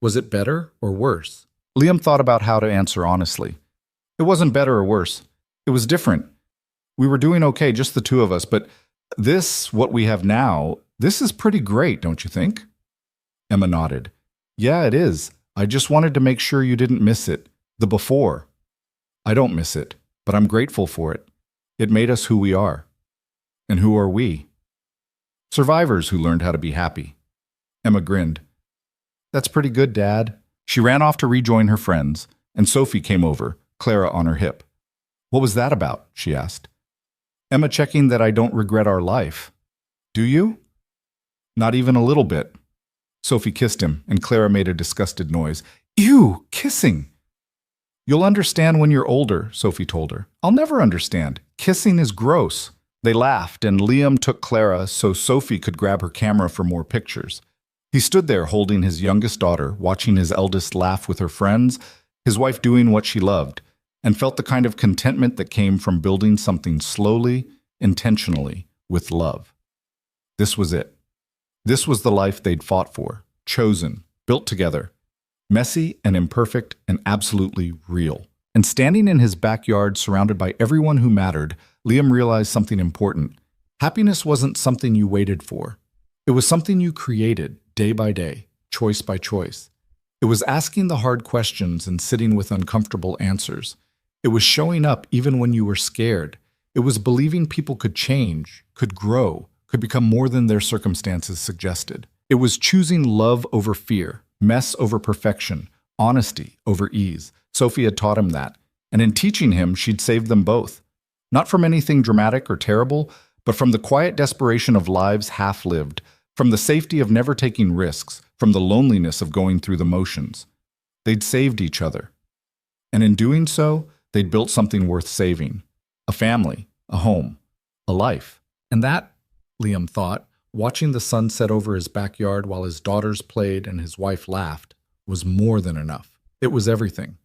"Was it better or worse?" Liam thought about how to answer honestly. It wasn't better or worse. It was different. We were doing okay, just the two of us, but what we have now, this is pretty great, don't you think? Emma nodded. "Yeah, it is. I just wanted to make sure you didn't miss it. The before." "I don't miss it, but I'm grateful for it. It made us who we are." "And who are we?" "Survivors who learned how to be happy." Emma grinned. "That's pretty good, Dad." She ran off to rejoin her friends, and Sophie came over, Clara on her hip. "What was that about?" she asked. "Emma checking that I don't regret our life." "Do you?" "Not even a little bit." Sophie kissed him, and Clara made a disgusted noise. "Ew, kissing!" "You'll understand when you're older," Sophie told her. "I'll never understand. Kissing is gross." They laughed, and Liam took Clara so Sophie could grab her camera for more pictures. He stood there holding his youngest daughter, watching his eldest laugh with her friends, his wife doing what she loved, and felt the kind of contentment that came from building something slowly, intentionally, with love. This was it. This was the life they'd fought for, chosen, built together. Messy and imperfect and absolutely real. And standing in his backyard surrounded by everyone who mattered, Liam realized something important. Happiness wasn't something you waited for. It was something you created, day by day, choice by choice. It was asking the hard questions and sitting with uncomfortable answers. It was showing up even when you were scared. It was believing people could change, could grow, could become more than their circumstances suggested. It was choosing love over fear, mess over perfection, honesty over ease. Sophie had taught him that, and in teaching him, she'd saved them both. Not from anything dramatic or terrible, but from the quiet desperation of lives half-lived, from the safety of never taking risks, from the loneliness of going through the motions. They'd saved each other. And in doing so, they'd built something worth saving. A family, a home, a life. And that, Liam thought, watching the sun set over his backyard while his daughters played and his wife laughed, was more than enough. It was everything.